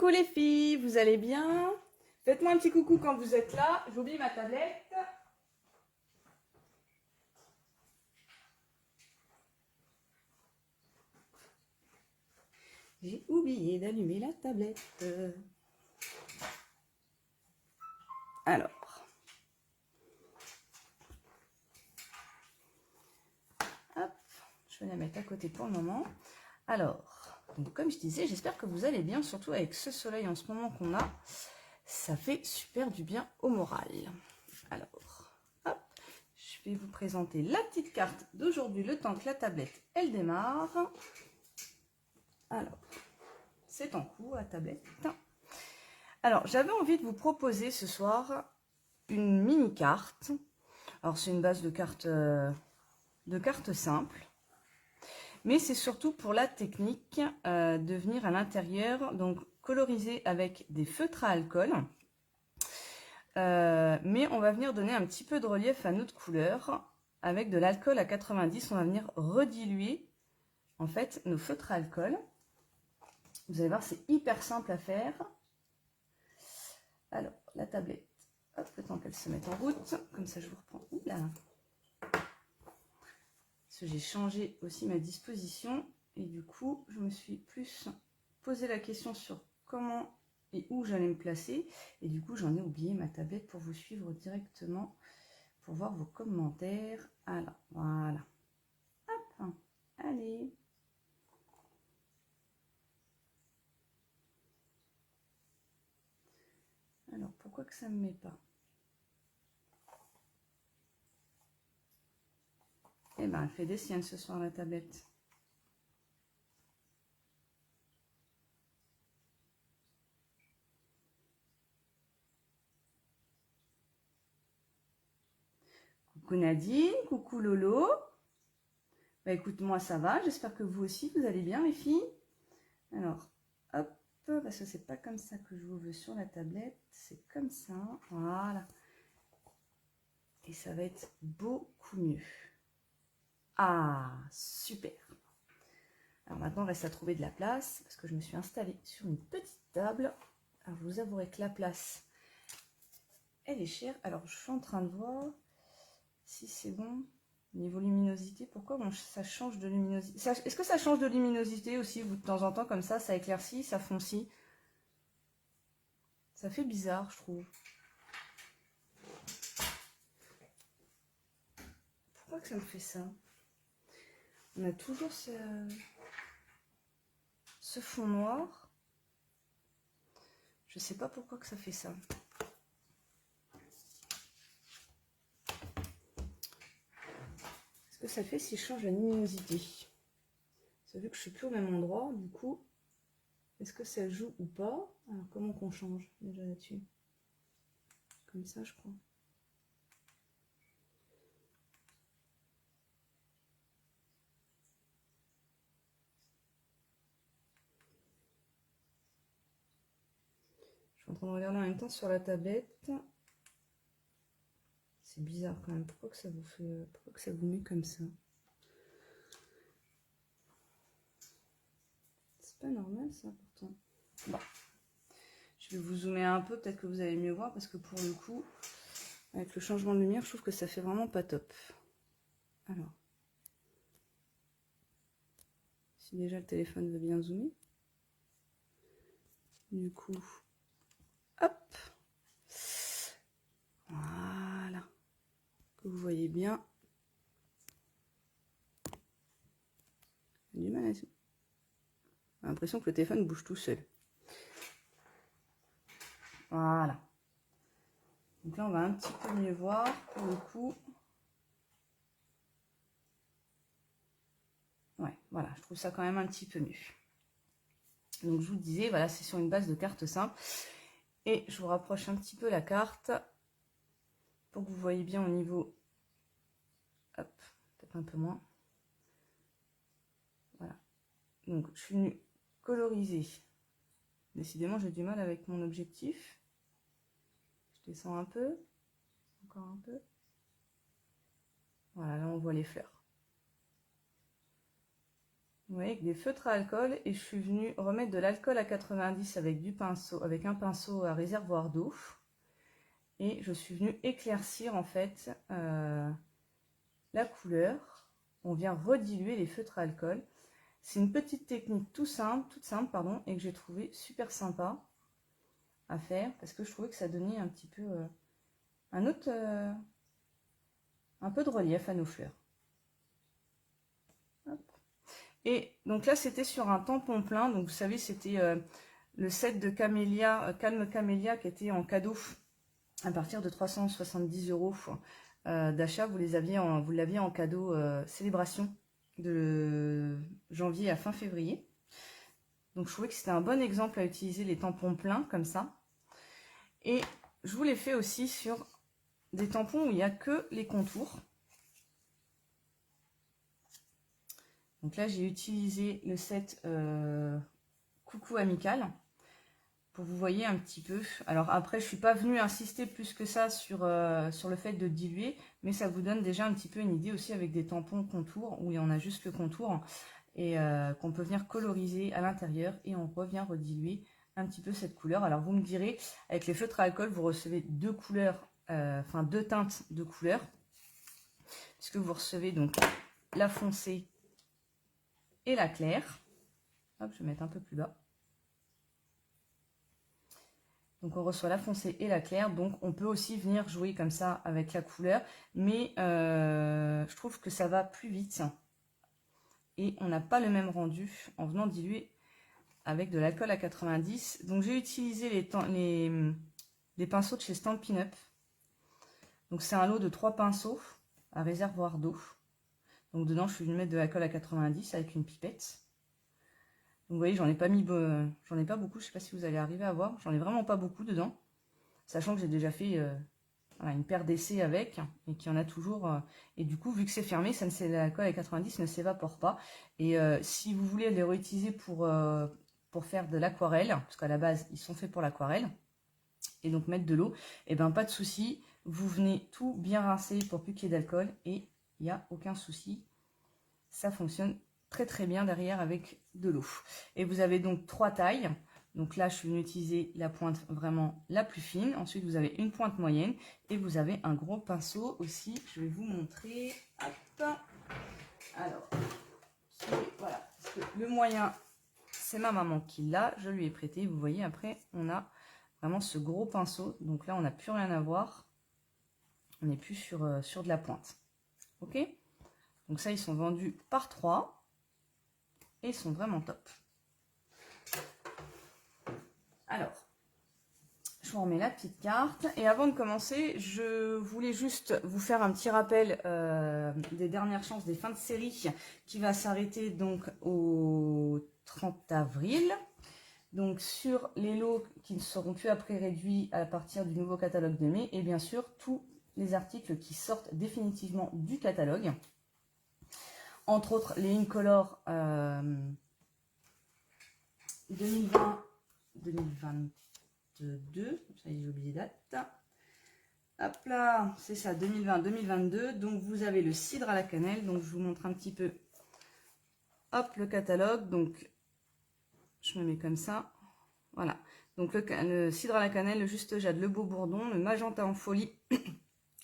Coucou les filles, vous allez bien? Faites-moi un petit coucou quand vous êtes là. J'oublie ma tablette. J'ai oublié d'allumer la tablette. Alors. Hop, je vais la mettre à côté pour le moment. Alors, donc comme je disais, j'espère que vous allez bien, surtout avec ce soleil en ce moment qu'on a. Ça fait super du bien au moral. Alors, hop, je vais vous présenter la petite carte d'aujourd'hui, le temps que la tablette, elle démarre. Alors, c'est en cours la tablette. Alors, j'avais envie de vous proposer ce soir une mini carte. Alors, c'est une base de cartes simples. Mais c'est surtout pour la technique de venir à l'intérieur, donc coloriser avec des feutres à alcool. Mais on va venir donner un petit peu de relief à notre couleur. Avec de l'alcool à 90, on va venir rediluer en fait nos feutres à alcool. Vous allez voir, c'est hyper simple à faire. Alors, la tablette, hop, le temps qu'elle se mette en route. Comme ça, je vous reprends. Oula. Parce que j'ai changé aussi ma disposition. Et du coup, je me suis plus posé la question sur comment et où j'allais me placer. Et du coup, j'en ai oublié ma tablette pour vous suivre directement, pour voir vos commentaires. Alors, voilà. Hop, allez. Alors, pourquoi que ça ne me met pas? Eh ben, elle fait des siennes ce soir, la tablette. Coucou Nadine, coucou Lolo. Bah écoute, moi ça va, j'espère que vous aussi, vous allez bien les filles. Alors, hop, parce que c'est pas comme ça que je vous veux sur la tablette, c'est comme ça, voilà. Et ça va être beaucoup mieux. Ah, super. Alors maintenant, il reste à trouver de la place, parce que je me suis installée sur une petite table. Alors, je vous avouerai que la place, elle est chère. Alors, je suis en train de voir si c'est bon. Niveau luminosité, pourquoi bon, ça change de luminosité? Est-ce que ça change de luminosité aussi, vous, de temps en temps, comme ça éclaircit, ça foncit? Ça fait bizarre, je trouve. Pourquoi que ça me fait ça? On a toujours ce fond noir. Je sais pas pourquoi que ça fait ça. Qu'est-ce que ça fait si je change la luminosité? Ça vu que je suis plus au même endroit, du coup, est-ce que ça joue ou pas? Alors, comment qu'on change déjà là-dessus? Comme ça, je crois. Je suis en train de regarder en même temps sur la tablette. C'est bizarre quand même. Pourquoi que ça vous fait, pourquoi que ça vous met comme ça? C'est pas normal ça pourtant. Bon. Je vais vous zoomer un peu, peut-être que vous allez mieux voir parce que pour le coup, avec le changement de lumière, je trouve que ça fait vraiment pas top. Alors, si déjà le téléphone veut bien zoomer. Du coup, hop. Voilà. Que vous voyez bien. J'ai du mal à... J'ai l'impression que le téléphone bouge tout seul. Voilà. Donc là, on va un petit peu mieux voir pour le coup. Ouais, voilà, je trouve ça quand même un petit peu mieux. Donc je vous disais, voilà, c'est sur une base de cartes simples. Et je vous rapproche un petit peu la carte pour que vous voyez bien au niveau... Hop, peut-être un peu moins. Voilà. Donc je suis venue coloriser. Décidément, j'ai du mal avec mon objectif. Je descends un peu. Encore un peu. Voilà, là on voit les fleurs. vous voyez, avec des feutres à alcool, et je suis venue remettre de l'alcool à 90 avec du pinceau, avec un pinceau à réservoir d'eau, et je suis venue éclaircir en fait la couleur. On vient rediluer les feutres à alcool. C'est une petite technique toute simple, pardon, et que j'ai trouvé super sympa à faire parce que je trouvais que ça donnait un petit peu un peu de relief à nos fleurs. Hop. Et donc là c'était sur un tampon plein, donc vous savez c'était le set de Camélia, Calme Camélia, qui était en cadeau à partir de 370 € d'achat. Vous l'aviez en cadeau célébration de janvier à fin février. Donc je trouvais que c'était un bon exemple à utiliser, les tampons pleins comme ça. Et je vous l'ai fait aussi sur des tampons où il n'y a que les contours. Donc là j'ai utilisé le set Coucou Amical pour vous voyez un petit peu. Alors après je suis pas venue insister plus que ça sur le fait de diluer, mais ça vous donne déjà un petit peu une idée aussi avec des tampons contours où il y en a juste le contour et qu'on peut venir coloriser à l'intérieur et on revient rediluer un petit peu cette couleur. Alors vous me direz, avec les feutres à alcool vous recevez deux couleurs, enfin deux teintes de couleurs, puisque vous recevez donc la foncée et la claire. Hop, je vais mettre un peu plus bas. Donc on reçoit la foncée et la claire, donc on peut aussi venir jouer comme ça avec la couleur, mais je trouve que ça va plus vite et on n'a pas le même rendu en venant diluer avec de l'alcool à 90. Donc j'ai utilisé les pinceaux de chez Stampin' Up. Donc c'est un lot de 3 pinceaux à réservoir d'eau. Donc dedans je suis venue mettre de l'alcool à 90 avec une pipette. Donc vous voyez, j'en ai pas beaucoup, je sais pas si vous allez arriver à voir, j'en ai vraiment pas beaucoup dedans, sachant que j'ai déjà fait voilà, une paire d'essais avec, et qu'il y en a toujours, et du coup, vu que c'est fermé, l'alcool à 90 ne s'évapore pas, et si vous voulez les réutiliser pour faire de l'aquarelle, parce qu'à la base, ils sont faits pour l'aquarelle, et donc mettre de l'eau, et ben pas de souci, vous venez tout bien rincer pour plus qu'il y ait d'alcool, et il n'y a aucun souci, ça fonctionne très très bien derrière avec de l'eau. Et vous avez donc 3 tailles. Donc là, je suis venue utiliser la pointe vraiment la plus fine. Ensuite, vous avez une pointe moyenne et vous avez un gros pinceau aussi. Je vais vous montrer. Hop. Alors, voilà. Parce que le moyen, c'est ma maman qui l'a. Je lui ai prêté. Vous voyez, après, on a vraiment ce gros pinceau. Donc là, on n'a plus rien à voir. On n'est plus sur de la pointe. Ok? Donc ça, ils sont vendus par 3. Et ils sont vraiment top. Alors, je vous remets la petite carte. Et avant de commencer, je voulais juste vous faire un petit rappel des dernières chances des fins de série qui va s'arrêter donc au 30 avril. Donc sur les lots qui ne seront plus après réduits à partir du nouveau catalogue de mai. Et bien sûr, tous les articles qui sortent définitivement du catalogue. Entre autres, les Incolor 2020-2022. Ça y est, j'ai oublié date. Hop là, c'est ça, 2020-2022. Donc, vous avez le cidre à la cannelle. Donc, je vous montre un petit peu. Hop, le catalogue. Donc, je me mets comme ça. Voilà. Donc, le cidre à la cannelle, le juste jade, le beau bourdon, le magenta en folie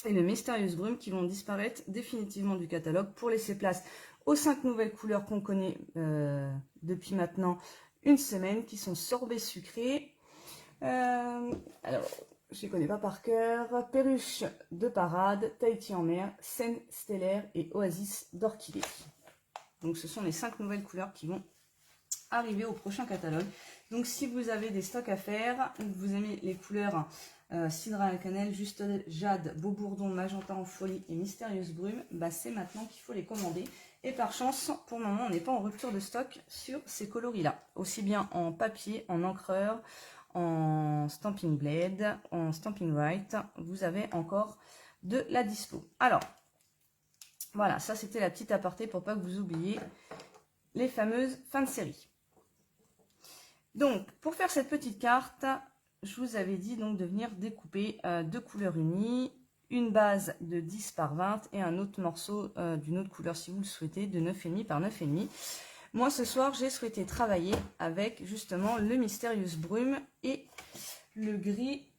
et le mystérieuse brume qui vont disparaître définitivement du catalogue pour laisser place aux 5 nouvelles couleurs qu'on connaît depuis maintenant une semaine, qui sont sorbet sucré. Alors, je les connais pas par cœur. Perruche de parade, Tahiti en mer, Seine stellaire et Oasis d'orchidée. Donc, ce sont les 5 nouvelles couleurs qui vont arriver au prochain catalogue. Donc, si vous avez des stocks à faire, vous aimez les couleurs cidre à la cannelle, juste jade, beau bourdon, magenta en folie et mystérieuse brume, bah, c'est maintenant qu'il faut les commander. Et par chance, pour le moment, on n'est pas en rupture de stock sur ces coloris-là. Aussi bien en papier, en encreur, en Stampin' Blade, en Stampin' Write, vous avez encore de la dispo. Alors, voilà, ça c'était la petite aparté pour pas que vous oubliez les fameuses fins de série. Donc, pour faire cette petite carte, je vous avais dit donc de venir découper 2 couleurs unies, une base de 10 par 20 et un autre morceau d'une autre couleur si vous le souhaitez, de 9,5 par 9,5. Moi, ce soir, j'ai souhaité travailler avec justement le Mystérieuse Brume et le gris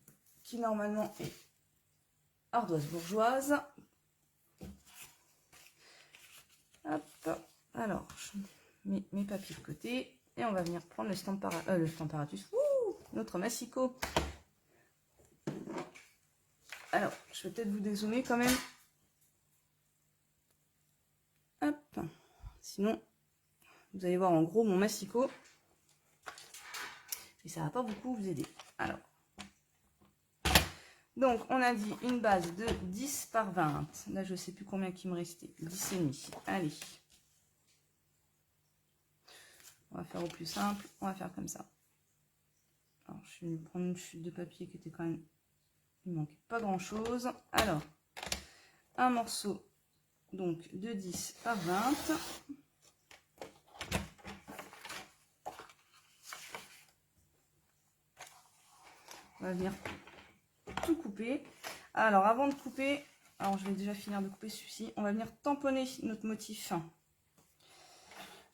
qui normalement est ardoise bourgeoise. Hop, alors je mets mes papiers de côté et on va venir prendre le Stamparatus, notre massicot. Alors, je vais peut-être vous dézoomer quand même. Hop, sinon, vous allez voir en gros mon massicot. Et ça va pas beaucoup vous aider. Alors, donc on a dit une base de 10 par 20. Là, je sais plus combien qui me restait. 10 et demi. Allez. On va faire au plus simple. On va faire comme ça. Alors, je vais prendre une chute de papier qui était quand même... Il ne manquait pas grand-chose. Alors, un morceau donc de 10 par 20. On va venir tout couper. Alors, avant de couper, alors je vais déjà finir de couper celui-ci. On va venir tamponner notre motif.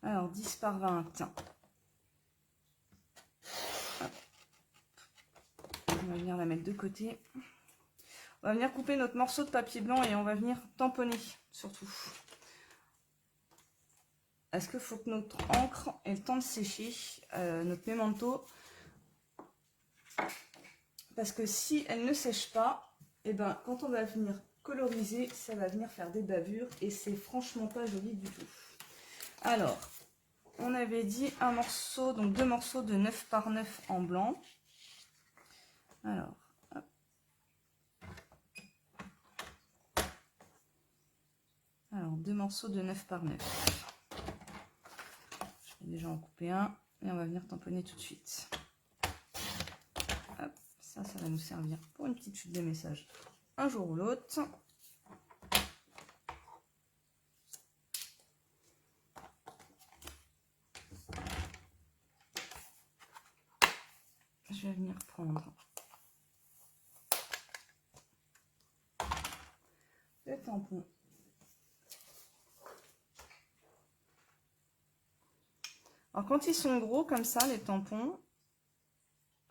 Alors, 10 par 20. On va venir la mettre de côté. On va venir couper notre morceau de papier blanc et on va venir tamponner surtout. Est-ce qu'il faut que notre encre ait le temps de sécher, notre memento? Parce que si elle ne sèche pas, et ben, quand on va venir coloriser, ça va venir faire des bavures et c'est franchement pas joli du tout. Alors, on avait dit un morceau, donc 2 morceaux de 9 par 9 en blanc. Alors, hop. Alors, 2 morceaux de 9 par 9. Je vais déjà en couper un et on va venir tamponner tout de suite. Hop, ça va nous servir pour une petite chute de message un jour ou l'autre. Je vais venir prendre le tampon. Alors quand ils sont gros comme ça, les tampons,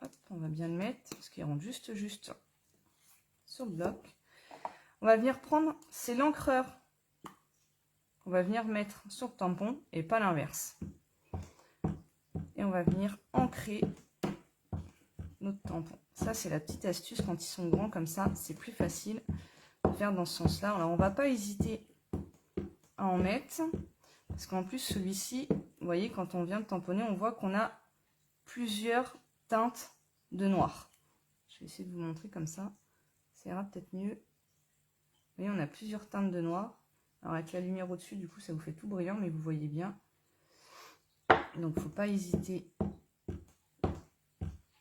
hop, on va bien le mettre parce qu'ils rentrent juste sur le bloc. On va venir prendre, c'est l'encreur qu'on va venir mettre sur le tampon et pas l'inverse. Et on va venir ancrer notre tampon. Ça, c'est la petite astuce quand ils sont grands comme ça, c'est plus facile de faire dans ce sens-là. Alors, on va pas hésiter à en mettre parce qu'en plus, celui-ci, vous voyez, quand on vient de tamponner, on voit qu'on a plusieurs teintes de noir. Je vais essayer de vous montrer comme ça. Ça ira peut-être mieux. Vous voyez, on a plusieurs teintes de noir. Alors, avec la lumière au-dessus, du coup, ça vous fait tout brillant, mais vous voyez bien. Donc, il ne faut pas hésiter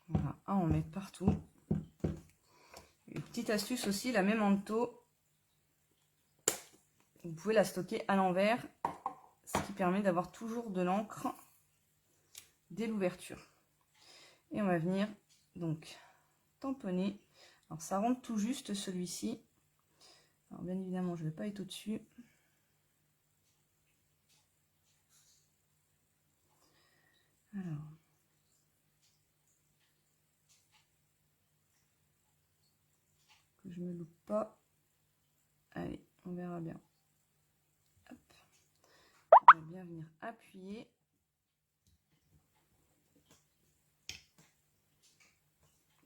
voilà, à en mettre partout. Une petite astuce aussi, la memento, vous pouvez la stocker à l'envers, ce qui permet d'avoir toujours de l'encre dès l'ouverture. Et on va venir donc tamponner. Alors ça rentre tout juste celui-ci. Alors bien évidemment, je ne vais pas être au-dessus. Alors. Que je me loupe pas. Allez, on verra bien. Hop. On va bien venir appuyer.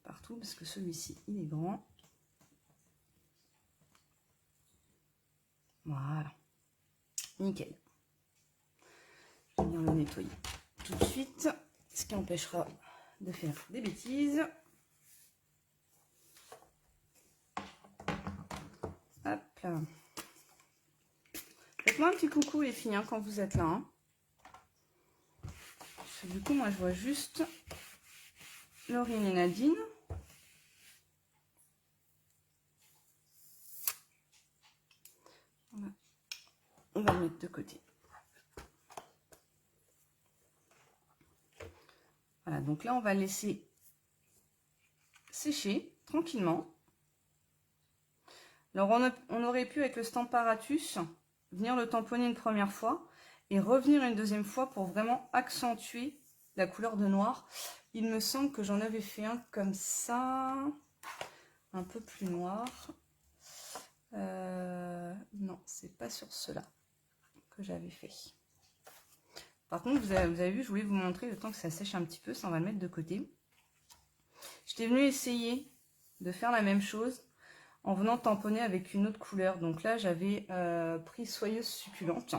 Partout, parce que celui-ci, il est grand. Voilà. Nickel. Je vais venir le nettoyer tout de suite, ce qui empêchera de faire des bêtises. Hop là. Faites-moi un petit coucou les filles hein, quand vous êtes là. Hein. Du coup, moi je vois juste Laurine et Nadine. On va le mettre de côté. Voilà, donc là on va laisser sécher tranquillement. Alors on aurait pu avec le Stamparatus venir le tamponner une première fois et revenir une deuxième fois pour vraiment accentuer la couleur de noir. Il me semble que j'en avais fait un comme ça, un peu plus noir. Non, c'est pas sur cela que j'avais fait. Par contre, vous avez vu, je voulais vous montrer le temps que ça sèche un petit peu, ça on va le mettre de côté. J'étais venue essayer de faire la même chose en venant tamponner avec une autre couleur. Donc là, j'avais pris Soyeuse Succulente.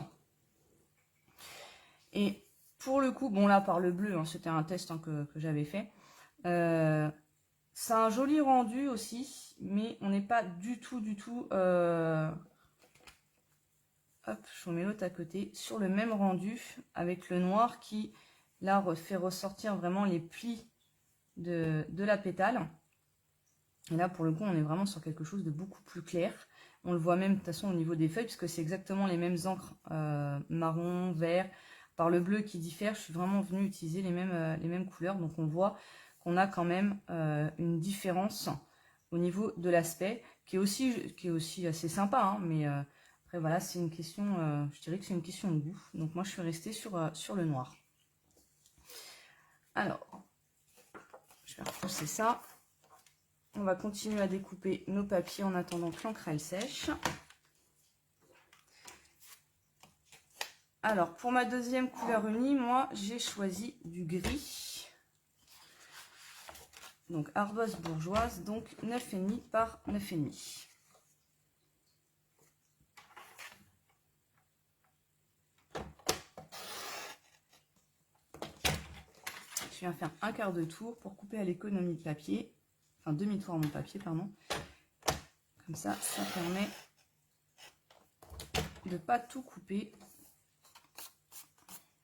Et pour le coup, bon là, par le bleu, hein, c'était un test hein, que j'avais fait. C'est un joli rendu aussi, mais on n'est pas du tout, hop, je vous mets l'autre à côté, sur le même rendu, avec le noir qui, là, fait ressortir vraiment les plis de la pétale. Et là, pour le coup, on est vraiment sur quelque chose de beaucoup plus clair. On le voit même, de toute façon, au niveau des feuilles, puisque c'est exactement les mêmes encres marron, vert, par le bleu qui diffère. Je suis vraiment venue utiliser les mêmes couleurs. Donc, on voit qu'on a quand même une différence au niveau de l'aspect, qui est aussi assez sympa. Hein, mais après, voilà, c'est une question, je dirais que c'est une question de goût. Donc, moi, je suis restée sur le noir. Alors, je vais repousser ça. On va continuer à découper nos papiers en attendant que l'encre elle sèche. Alors, pour ma deuxième couleur unie, moi, j'ai choisi du gris. Donc, ardoise bourgeoise, donc 9,5 par 9,5. Je viens faire un quart de tour pour couper à l'économie de papier. Enfin, demi-tour à mon papier, pardon. Comme ça, ça permet de ne pas tout couper.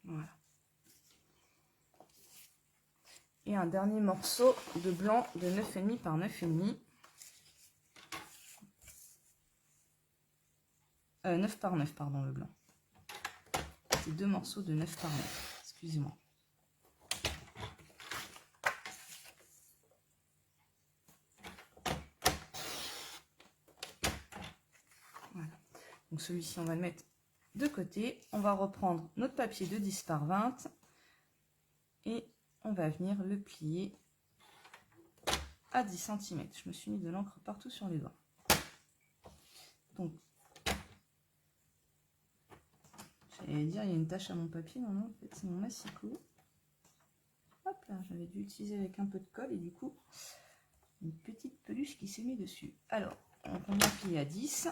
Voilà. Et un dernier morceau de blanc de 9,5 par 9,5. 9 par 9, pardon, le blanc. C'est deux morceaux de 9 par 9. Excusez-moi. Voilà. Donc celui-ci, on va le mettre de côté. On va reprendre notre papier de 10 par 20 et on va venir le plier à 10 cm. Je me suis mis de l'encre partout sur les doigts. Donc, j'allais dire, il y a une tache à mon papier. Non, non, en fait, c'est mon massicot. Hop là, j'avais dû utiliser avec un peu de colle et du coup, une petite peluche qui s'est mise dessus. Alors, on va plier à 10.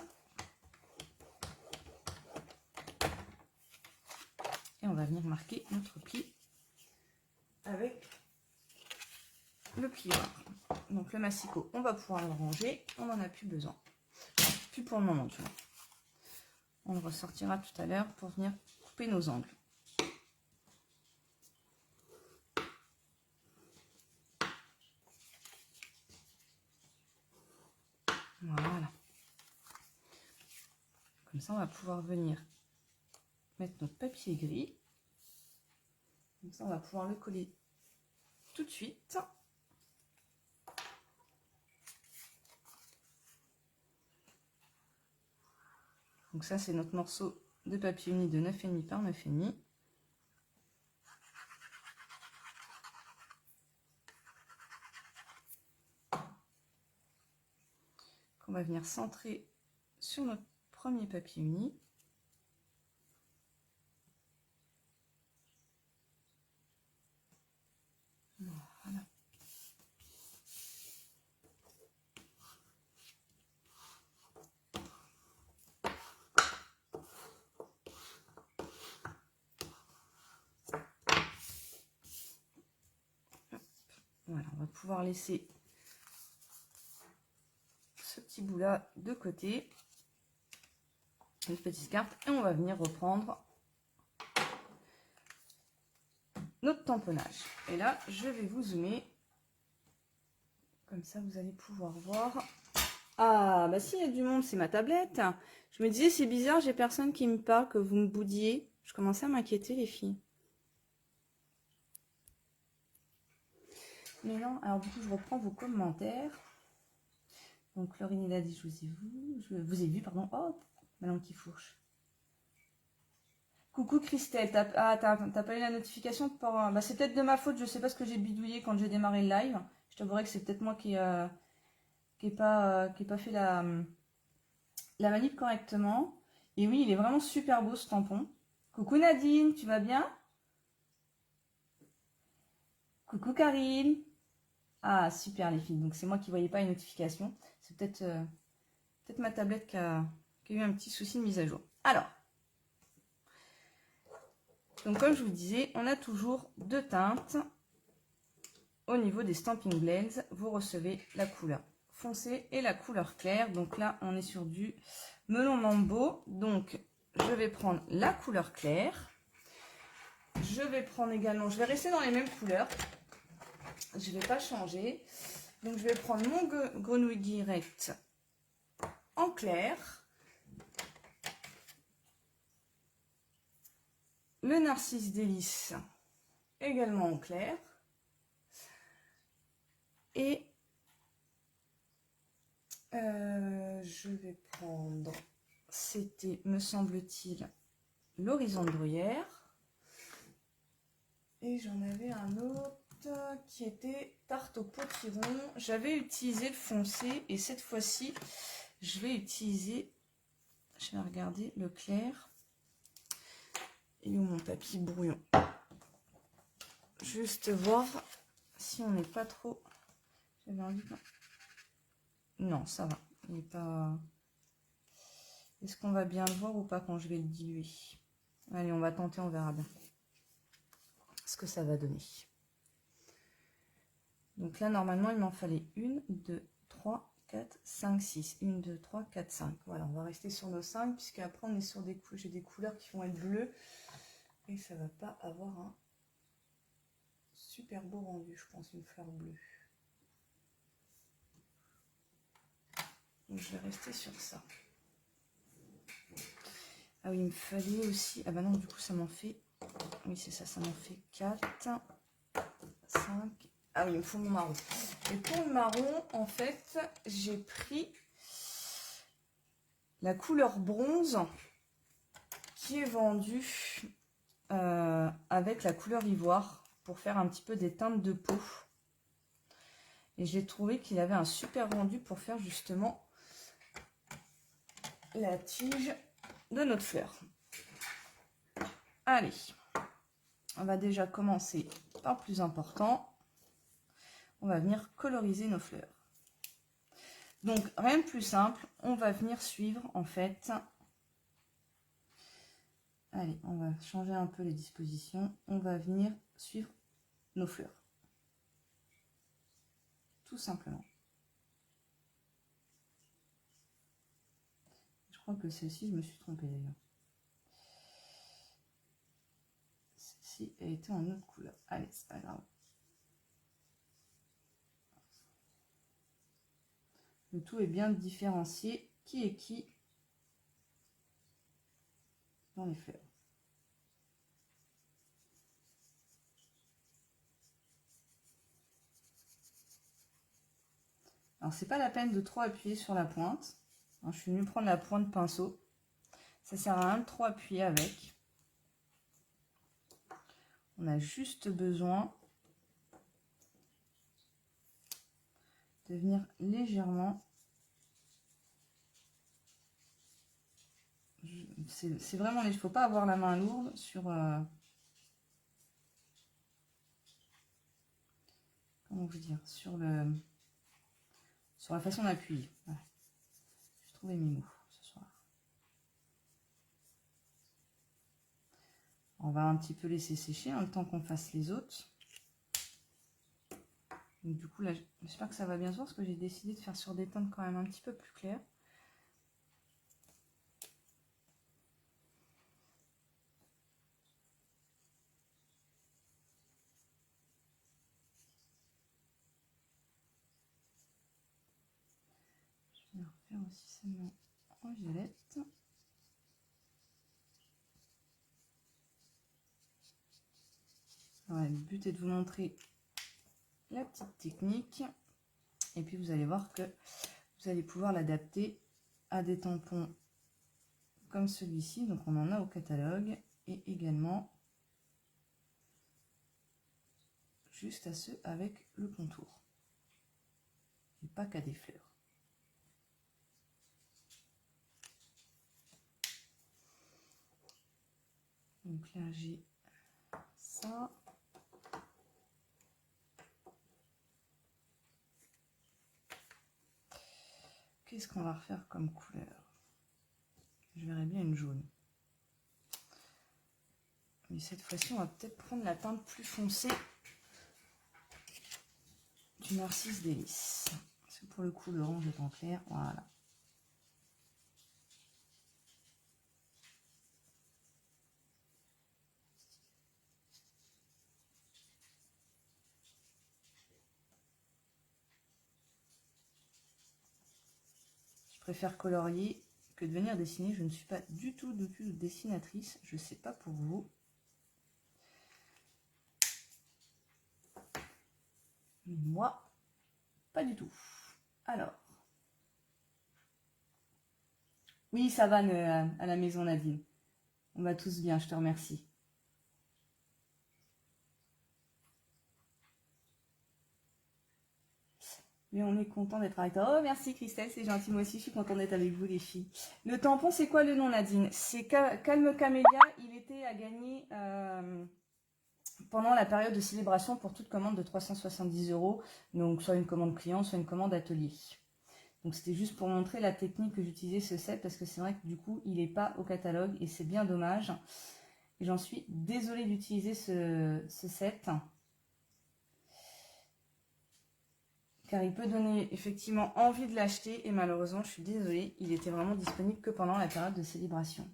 Et on va venir marquer notre pli avec le plioir. Donc le massicot, on va pouvoir le ranger. On n'en a plus besoin. Plus pour le moment, tu vois. On le ressortira tout à l'heure pour venir couper nos angles. Voilà. Comme ça, on va pouvoir venir mettre notre papier gris. Comme ça, on va pouvoir le coller tout de suite. Donc ça, c'est notre morceau de papier uni de 9,5 par 9,5. Qu'on va venir centrer sur notre premier papier uni. Voilà. Voilà, on va pouvoir laisser ce petit bout là de côté, une petite carte, et on va venir reprendre notre tamponnage. Et là, je vais vous zoomer, comme ça vous allez pouvoir voir. Ah, bah si, il y a du monde, c'est ma tablette. Je me disais, c'est bizarre, j'ai personne qui me parle, que vous me boudiez. Je commençais à m'inquiéter, les filles. Mais non, alors du coup, je reprends vos commentaires. Donc, Laurine a dit, je vous ai vu, pardon. Oh, ma langue qui fourche. Coucou Christelle, t'as pas eu la notification par... Bah, c'est peut-être de ma faute, je sais pas ce que j'ai bidouillé quand j'ai démarré le live. Je t'avouerai que c'est peut-être moi qui n'ai pas fait la manip correctement. Et oui, il est vraiment super beau ce tampon. Coucou Nadine, tu vas bien? Coucou Karine. Ah, super les filles, donc c'est moi qui ne voyais pas les notifications. C'est peut-être ma tablette qui a eu un petit souci de mise à jour. Alors, donc comme je vous disais, on a toujours deux teintes. Au niveau des Stampin' Blends, vous recevez la couleur foncée et la couleur claire. Donc là, on est sur du melon mambo. Donc, je vais prendre la couleur claire. Je vais prendre également, je vais rester dans les mêmes couleurs. Je ne vais pas changer. Donc, je vais prendre mon grenouille direct en clair. Le narcisse délice également en clair. Et je vais prendre, c'était, me semble-t-il, l'horizon de bruyère. Et j'en avais un autre qui était tarte au potiron. J'avais utilisé le foncé et cette fois-ci, je vais utiliser, je vais regarder le clair. Et où mon tapis brouillon? Juste voir si on n'est pas trop... J'avais envie de... Non, ça va. Il n'est pas... Est-ce qu'on va bien le voir ou pas quand je vais le diluer? Allez, on va tenter, on verra bien ce que ça va donner. Donc là, normalement, il m'en fallait 1, 2, 3, 4, 5, 6. 1, 2, 3, 4, 5. Voilà, on va rester sur nos 5, puisque après, on est sur des j'ai des couleurs qui vont être bleues. Et ça va pas avoir un super beau rendu, je pense, une fleur bleue. Donc, je vais rester sur ça. Ah oui, il me fallait aussi... Ah bah non, du coup, ça m'en fait... Oui, c'est ça, ça m'en fait 4, 5... Ah oui, il me faut mon marron. Et pour le marron, en fait, j'ai pris la couleur bronze qui est vendue avec la couleur ivoire pour faire un petit peu des teintes de peau. Et j'ai trouvé qu'il avait un super rendu pour faire justement la tige de notre fleur. Allez, on va déjà commencer par le plus important. On va venir coloriser nos fleurs. Donc, rien de plus simple, on va venir suivre en fait... Allez, on va changer un peu les dispositions. On va venir suivre nos fleurs. Tout simplement. Je crois que celle-ci, je me suis trompée d'ailleurs. Celle-ci, elle était en autre couleur. Allez, c'est pas grave. Le tout est bien de différencier qui est qui dans les fleurs. Alors, c'est pas la peine de trop appuyer sur la pointe. Alors, je suis venue prendre la pointe pinceau. Ça sert à rien de trop appuyer avec. On a juste besoin de venir légèrement. C'est vraiment léger. Il ne faut pas avoir la main lourde sur... comment vous dire? Sur la façon d'appuyer. Voilà. J'ai trouvé mes mots ce soir. On va un petit peu laisser sécher en même temps qu'on fasse les autres. Donc, du coup, là, j'espère que ça va bien se voir parce que j'ai décidé de faire sur des teintes quand même un petit peu plus claires. Je vais refaire aussi celle-là en violette. Voilà, le but est de vous montrer la petite technique. Et puis, vous allez voir que vous allez pouvoir l'adapter à des tampons comme celui-ci. Donc, on en a au catalogue. et également juste à ceux avec le contour. Et pas qu'à des fleurs. Donc là j'ai ça. Qu'est-ce qu'on va refaire comme couleur? Je verrais bien une jaune. Mais cette fois-ci, on va peut-être prendre la teinte plus foncée du Narcisse Délice. Parce que pour le coup, l'orange est en clair. Voilà. Je préfère colorier que de venir dessiner. Je ne suis pas du tout dessinatrice. Je ne sais pas pour vous. Mais moi, pas du tout. Alors. Oui, ça va à la maison, Nadine. On va tous bien, je te remercie. Mais on est content d'être avec toi. Oh, merci Christelle, c'est gentil. Moi aussi, je suis contente d'être avec vous, les filles. Le tampon, c'est quoi le nom, Nadine? C'est Calme Camélia. Il était à gagner pendant la période de célébration pour toute commande de 370 €. Donc, soit une commande client, soit une commande atelier. Donc, c'était juste pour montrer la technique que j'utilisais ce set, parce que c'est vrai que du coup, il n'est pas au catalogue et c'est bien dommage. Et j'en suis désolée d'utiliser ce set. Car il peut donner effectivement envie de l'acheter et malheureusement, je suis désolée, il était vraiment disponible que pendant la période de célébration.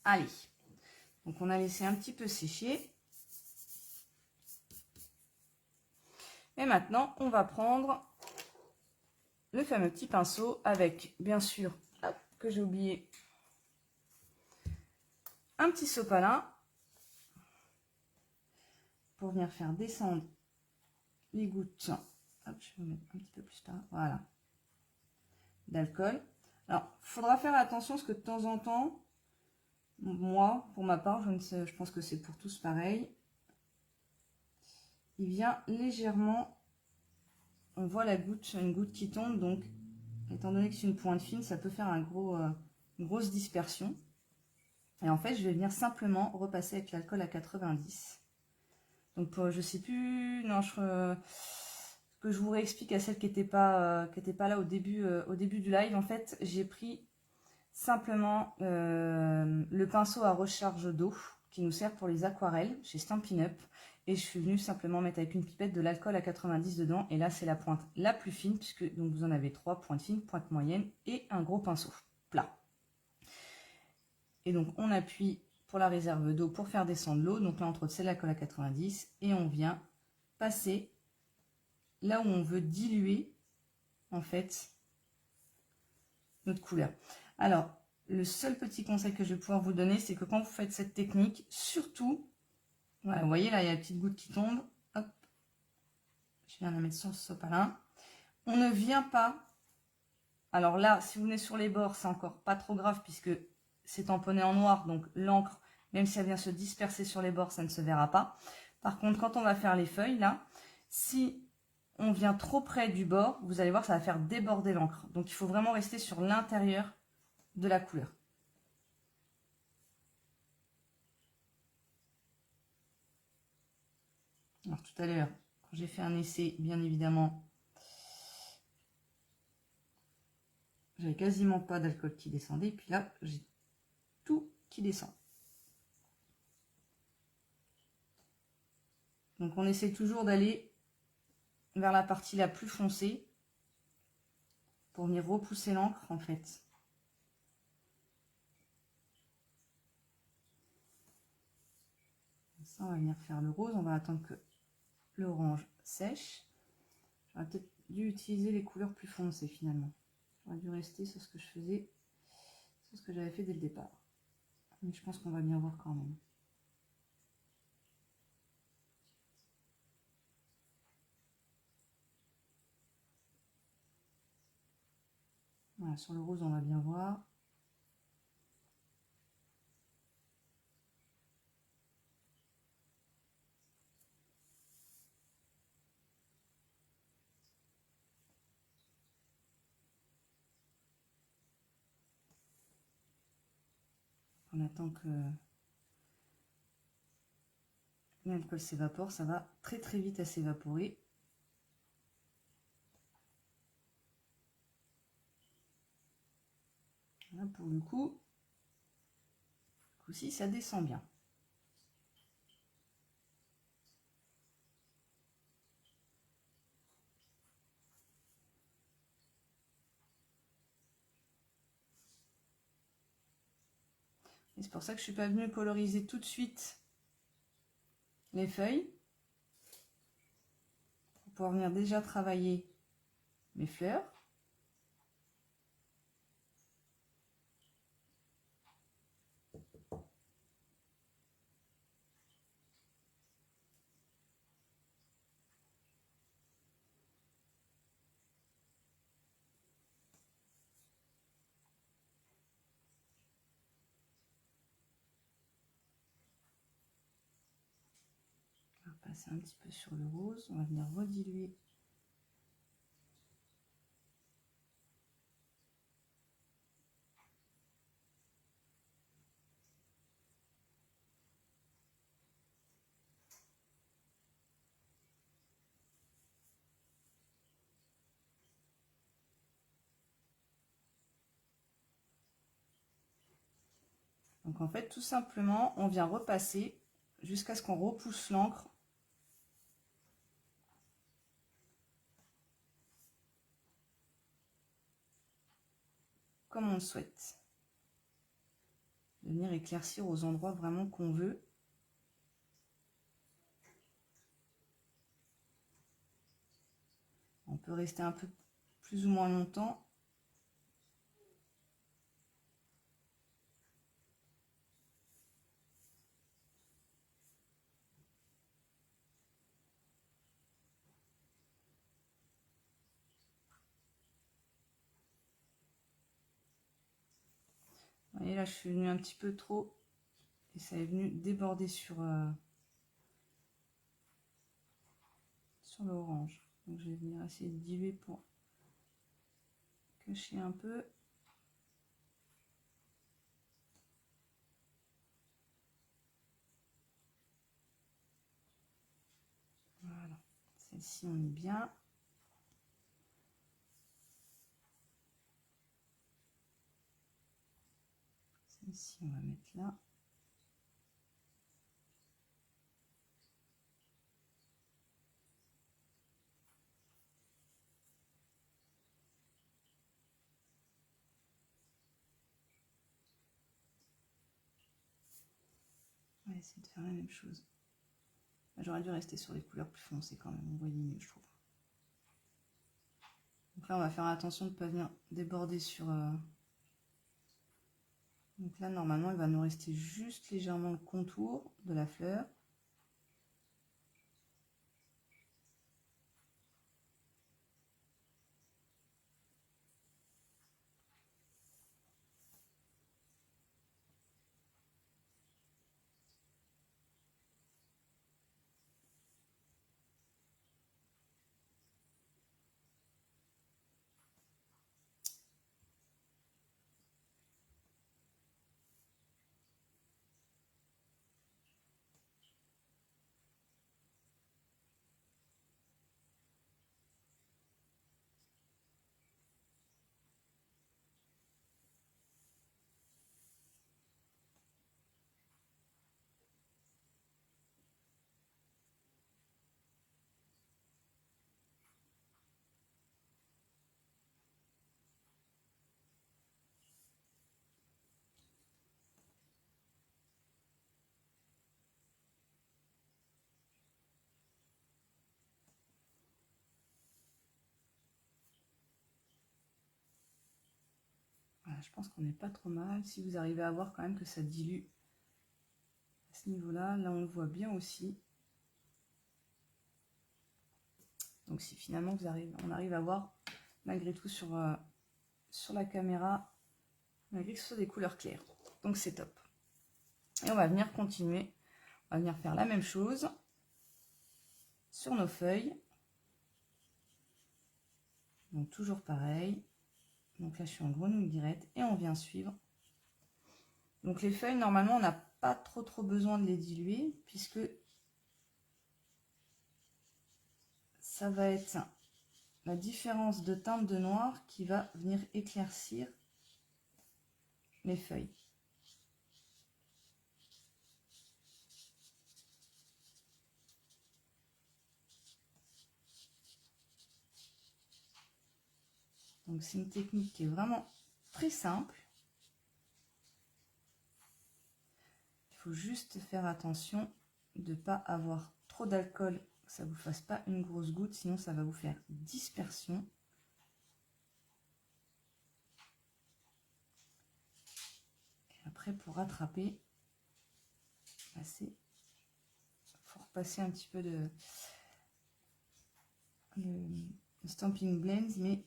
Allez, donc on a laissé un petit peu sécher. Et maintenant, on va prendre le fameux petit pinceau avec, bien sûr, hop, que j'ai oublié, un petit sopalin pour venir faire descendre les gouttes. Hop, je vais mettre un petit peu plus par là, voilà, d'alcool. Alors, il faudra faire attention parce que de temps en temps, moi, pour ma part, je pense que c'est pour tous pareil, il vient légèrement, on voit une goutte qui tombe, donc étant donné que c'est une pointe fine, ça peut faire une grosse dispersion. Et en fait, je vais venir simplement repasser avec l'alcool à 90. Donc je sais plus, non, que je vous réexplique à celle qui n'était pas là au début du live. En fait, j'ai pris simplement le pinceau à recharge d'eau qui nous sert pour les aquarelles chez Stampin' Up. Et je suis venue simplement mettre avec une pipette de l'alcool à 90 dedans. Et là, c'est la pointe la plus fine, puisque donc vous en avez 3, pointe fine, pointe moyenne et un gros pinceau plat. Et donc, on appuie pour la réserve d'eau pour faire descendre l'eau. Donc là, entre autres, c'est l'alcool à 90. Et on vient passer là où on veut diluer, en fait, notre couleur. Alors, le seul petit conseil que je vais pouvoir vous donner, c'est que quand vous faites cette technique, surtout, voilà, vous voyez là, il y a la petite goutte qui tombe. Hop, je viens la mettre sur le sopalin. On ne vient pas. Alors là, si vous venez sur les bords, c'est encore pas trop grave puisque c'est tamponné en noir. Donc l'encre, même si elle vient se disperser sur les bords, ça ne se verra pas. Par contre, quand on va faire les feuilles, là, si on vient trop près du bord, vous allez voir, ça va faire déborder l'encre. Donc il faut vraiment rester sur l'intérieur de la couleur. Alors tout à l'heure, quand j'ai fait un essai, bien évidemment, j'avais quasiment pas d'alcool qui descendait. Et puis là, j'ai tout qui descend. Donc on essaie toujours d'aller vers la partie la plus foncée pour venir repousser l'encre en fait. Ça, on va venir faire le rose. On va attendre que l'orange sèche. J'aurais peut-être dû utiliser les couleurs plus foncées finalement. J'aurais dû rester sur ce que je faisais, sur ce que j'avais fait dès le départ. Mais je pense qu'on va bien voir quand même. Voilà, sur le rose, on va bien voir. on attend que l'alcool s'évapore, ça va très très vite à s'évaporer. Là, pour le coup, aussi ça descend bien. Et c'est pour ça que je suis pas venue coloriser tout de suite les feuilles. Pour pouvoir venir déjà travailler mes fleurs. On va passer un petit peu sur le rose, on va venir rediluer. Donc en fait, tout simplement, on vient repasser jusqu'à ce qu'on repousse l'encre. Comme on le souhaite. De venir éclaircir aux endroits vraiment qu'on veut. On peut rester un peu plus ou moins longtemps. Vous voyez, là, je suis venue un petit peu trop et ça est venu déborder sur l'orange. Donc, je vais venir essayer de diluer pour cacher un peu. Voilà. Celle-ci, on est bien. Celle-ci, on va mettre là. On va essayer de faire la même chose. J'aurais dû rester sur les couleurs plus foncées quand même, on voyait mieux, je trouve. Donc là, on va faire attention de ne pas venir déborder sur... Donc là, normalement, il va nous rester juste légèrement le contour de la fleur. Voilà, je pense qu'on n'est pas trop mal. Si vous arrivez à voir quand même que ça dilue à ce niveau-là, là on le voit bien aussi. Donc si finalement on arrive à voir malgré tout sur la caméra, malgré que ce soit des couleurs claires. Donc c'est top. Et on va venir continuer. On va venir faire la même chose sur nos feuilles. Donc toujours pareil. Donc là je suis en grenouille directe et on vient suivre Donc les feuilles, normalement, on n'a pas trop besoin de les diluer, puisque ça va être la différence de teinte de noir qui va venir éclaircir les feuilles. Donc c'est une technique qui est vraiment très simple. Il faut juste faire attention de ne pas avoir trop d'alcool, que ça ne vous fasse pas une grosse goutte, sinon ça va vous faire dispersion. Et après, pour rattraper, il faut repasser un petit peu de le Stampin' Blends, mais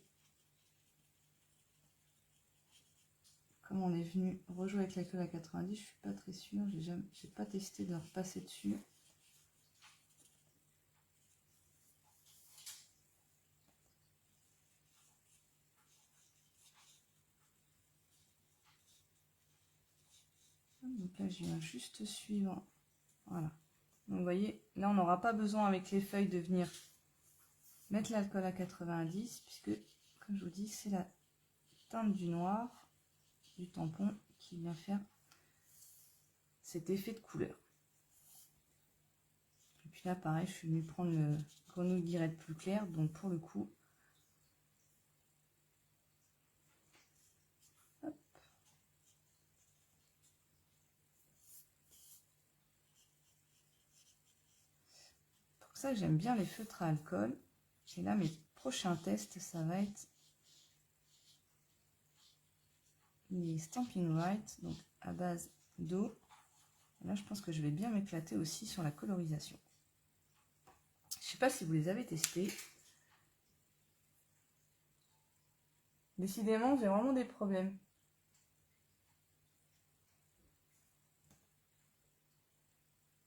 comme on est venu rejouer avec l'alcool à 90, je suis pas très sûre, j'ai pas testé de repasser dessus. Donc là, je viens juste suivre. Voilà. Donc vous voyez, là, on n'aura pas besoin avec les feuilles de venir mettre l'alcool à 90, puisque, comme je vous dis, c'est la teinte du noir, du tampon, qui vient faire cet effet de couleur. Et puis là, pareil, je suis venue prendre le grenouille guirette plus clair, donc pour le coup, hop. Pour ça, j'aime bien les feutres à alcool. Et là, mes prochains tests, ça va être les Stampin' Write, donc à base d'eau. Là, je pense que je vais bien m'éclater aussi sur la colorisation. Je ne sais pas si vous les avez testés. Décidément, j'ai vraiment des problèmes.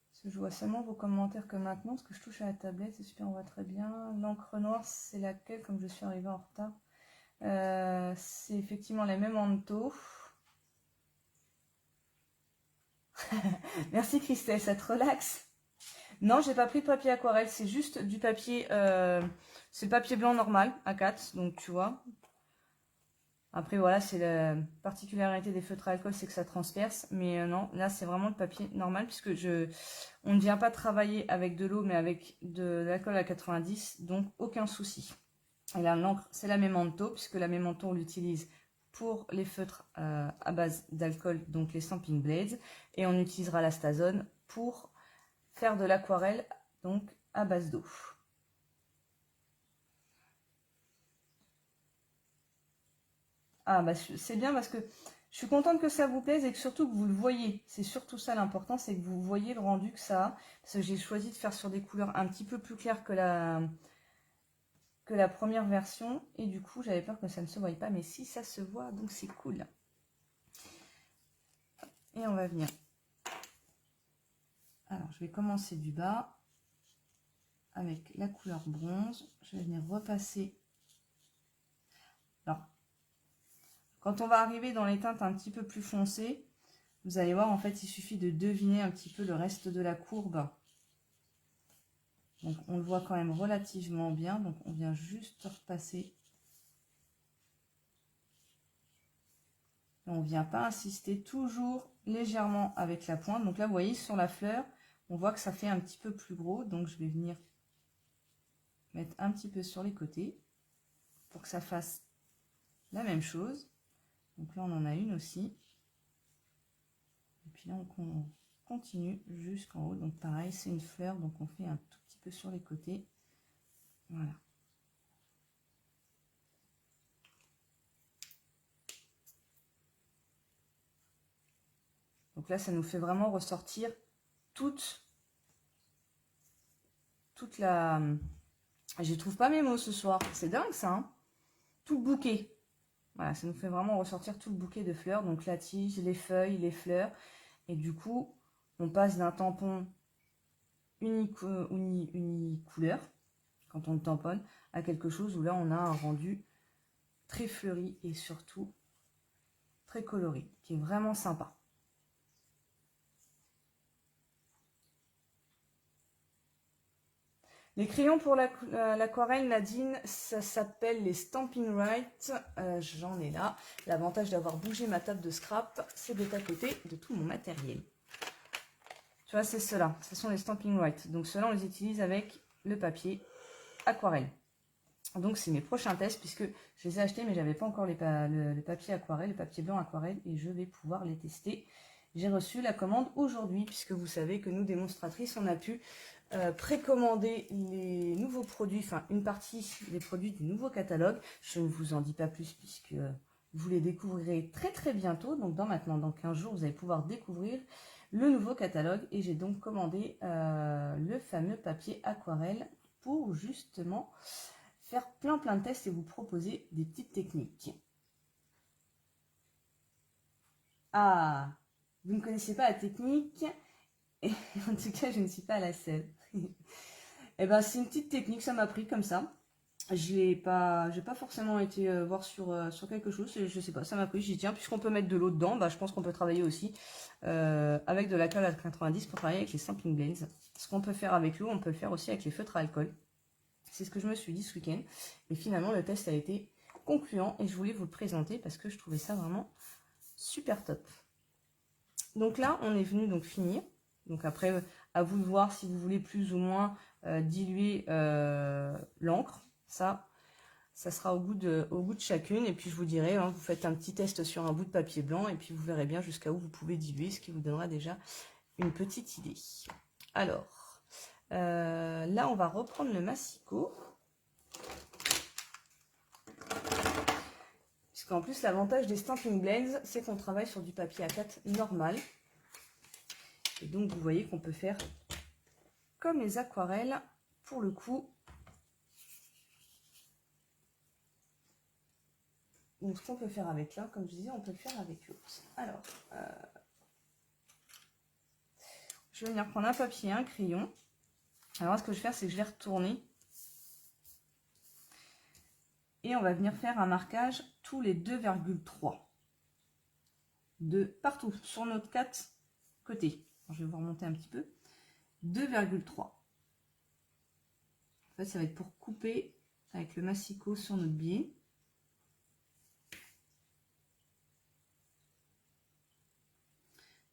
Parce que je vois seulement vos commentaires que maintenant, parce que je touche à la tablette, c'est super, on voit très bien. L'encre noire, c'est laquelle, comme je suis arrivée en retard? C'est effectivement les mêmes Manto. Merci Christelle, ça te relaxe? Non, j'ai pas pris de papier aquarelle, c'est juste du papier, c'est papier blanc normal, A4, donc tu vois. Après voilà, c'est la particularité des feutres à alcool, c'est que ça transperce, mais non, là c'est vraiment le papier normal, puisque on ne vient pas travailler avec de l'eau, mais avec de l'alcool à 90, donc aucun souci. Et là, l'encre, c'est la Memento, puisque la Memento, on l'utilise pour les feutres à base d'alcool, donc les Stampin' Blades, et on utilisera la Stazone pour faire de l'aquarelle, donc à base d'eau. Ah bah c'est bien parce que je suis contente que ça vous plaise et que surtout que vous le voyez. C'est surtout ça l'important, c'est que vous voyez le rendu que ça a. Parce que j'ai choisi de faire sur des couleurs un petit peu plus claires que la première version. Et du coup, j'avais peur que ça ne se voie pas. Mais si ça se voit, donc c'est cool. Et on va venir. Alors, je vais commencer du bas avec la couleur bronze. Je vais venir repasser. Alors, quand on va arriver dans les teintes un petit peu plus foncées, vous allez voir, en fait, il suffit de deviner un petit peu le reste de la courbe. Donc, on le voit quand même relativement bien. Donc, on vient juste repasser. On ne vient pas insister, toujours légèrement avec la pointe. Donc là, vous voyez, sur la fleur, on voit que ça fait un petit peu plus gros. Donc, je vais venir mettre un petit peu sur les côtés pour que ça fasse la même chose. Donc là, on en a une aussi. Et puis là, on continue jusqu'en haut. Donc pareil, c'est une fleur, donc on fait un tout petit peu sur les côtés. Voilà. Donc là, ça nous fait vraiment ressortir toute la... Je trouve pas mes mots ce soir. C'est dingue ça, hein. Tout le bouquet. Voilà, ça nous fait vraiment ressortir tout le bouquet de fleurs. Donc la tige, les feuilles, les fleurs. Et du coup, on passe d'un tampon unicouleur, quand on le tamponne, à quelque chose où là, on a un rendu très fleuri et surtout très coloré, qui est vraiment sympa. Les crayons pour l'aquarelle, Nadine, ça s'appelle les Stampin' Right. J'en ai là. L'avantage d'avoir bougé ma table de scrap, c'est d'être à côté de tout mon matériel. Tu vois, c'est ceux-là. Ce sont les Stampin' Right. Donc ceux-là, on les utilise avec le papier aquarelle. Donc c'est mes prochains tests puisque je les ai achetés mais j'avais pas encore le papier aquarelle, le papier blanc aquarelle et je vais pouvoir les tester. J'ai reçu la commande aujourd'hui puisque vous savez que nous démonstratrices on a pu précommander les nouveaux produits, enfin une partie des produits du nouveau catalogue. Je ne vous en dis pas plus puisque vous les découvrirez très très bientôt. Donc dans 15 jours vous allez pouvoir découvrir le nouveau catalogue et j'ai donc commandé le fameux papier aquarelle pour justement faire plein de tests et vous proposer des petites techniques. Ah, vous ne connaissez pas la technique et en tout cas je ne suis pas à la selle. Et ben c'est une petite technique, ça m'a pris comme ça. J'ai pas forcément été voir sur quelque chose, je sais pas, ça m'a pris, j'ai dit tiens, puisqu'on peut mettre de l'eau dedans, bah, je pense qu'on peut travailler aussi avec de la colle à 90 pour travailler avec les Stampin' Blends. Ce qu'on peut faire avec l'eau, on peut le faire aussi avec les feutres à alcool. C'est ce que je me suis dit ce week-end. Et finalement, le test a été concluant et je voulais vous le présenter parce que je trouvais ça vraiment super top. Donc là, on est venu donc finir. Donc après, à vous de voir si vous voulez plus ou moins diluer l'encre. Ça sera au goût de chacune. Et puis je vous dirai, hein, vous faites un petit test sur un bout de papier blanc et puis vous verrez bien jusqu'à où vous pouvez diluer, ce qui vous donnera déjà une petite idée. Alors, là, on va reprendre le massicot. Puisqu'en plus, l'avantage des Stampin' Blends, c'est qu'on travaille sur du papier A4 normal. Et donc, vous voyez qu'on peut faire comme les aquarelles, pour le coup. Donc, ce qu'on peut faire avec l'un, comme je disais, on peut le faire avec l'autre. Alors, je vais venir prendre un papier et un crayon. Alors, ce que je vais faire, c'est que je vais retourner. Et on va venir faire un marquage tous les 2,3. De partout, sur notre 4 côtés. Je vais vous remonter un petit peu. 2,3. En fait, ça va être pour couper avec le massicot sur notre biais.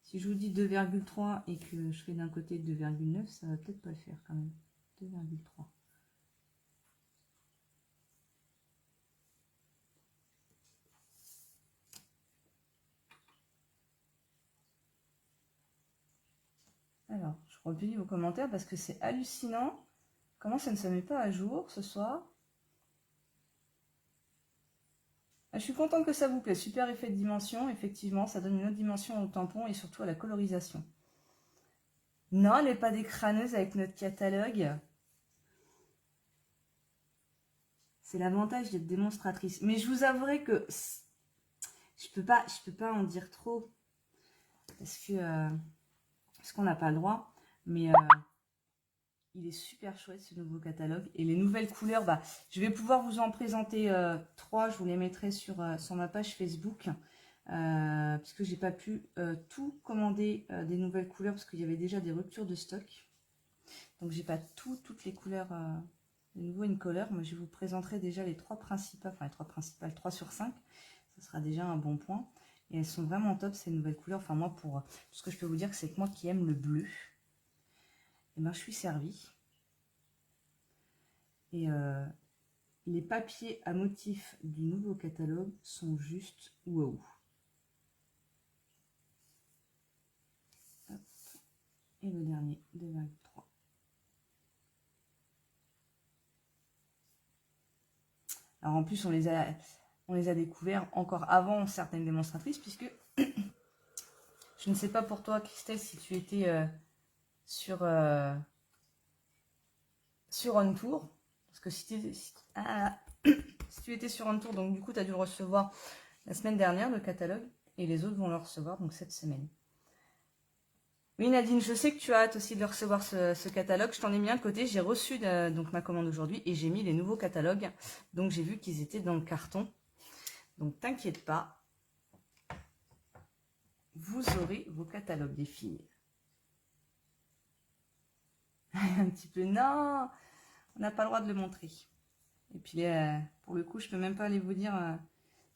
Si je vous dis 2,3 et que je fais d'un côté 2,9, ça va peut-être pas le faire quand même. 2,3. Alors, je republie vos commentaires parce que c'est hallucinant. Comment ça ne se met pas à jour ce soir? Je suis contente que ça vous plaît. Super effet de dimension. Effectivement, ça donne une autre dimension au tampon et surtout à la colorisation. Non, elle n'est pas décraneuse avec notre catalogue. C'est l'avantage d'être démonstratrice. Mais je vous avouerai que je peux pas en dire trop. Parce qu'on n'a pas le droit. Mais il est super chouette ce nouveau catalogue. Et les nouvelles couleurs, bah, je vais pouvoir vous en présenter 3. Je vous les mettrai sur ma page Facebook. Puisque j'ai pas pu tout commander des nouvelles couleurs. Parce qu'il y avait déjà des ruptures de stock. Donc j'ai pas toutes les couleurs, les nouveaux in-color. Moi je vous présenterai déjà les 3 principales. Enfin les 3 principales, 3 sur 5. Ce sera déjà un bon point. Et elles sont vraiment top ces nouvelles couleurs. Enfin moi, tout ce que je peux vous dire, c'est que moi qui aime le bleu, et ben, je suis servie. Et les papiers à motifs du nouveau catalogue sont juste waouh. Et le dernier, 2,3. Alors en plus, on les a découverts encore avant certaines démonstratrices, puisque je ne sais pas pour toi, Christelle, si tu étais sur On Tour. Parce que si tu étais sur On Tour, donc du coup, tu as dû le recevoir la semaine dernière, le catalogue, et les autres vont le recevoir donc cette semaine. Oui, Nadine, je sais que tu as hâte aussi de le recevoir ce catalogue. Je t'en ai mis un de côté. J'ai reçu donc ma commande aujourd'hui et j'ai mis les nouveaux catalogues. Donc, j'ai vu qu'ils étaient dans le carton. Donc, t'inquiète pas. Vous aurez vos catalogues des filles. Un petit peu, non. On n'a pas le droit de le montrer. Et puis, pour le coup, je peux même pas aller vous dire...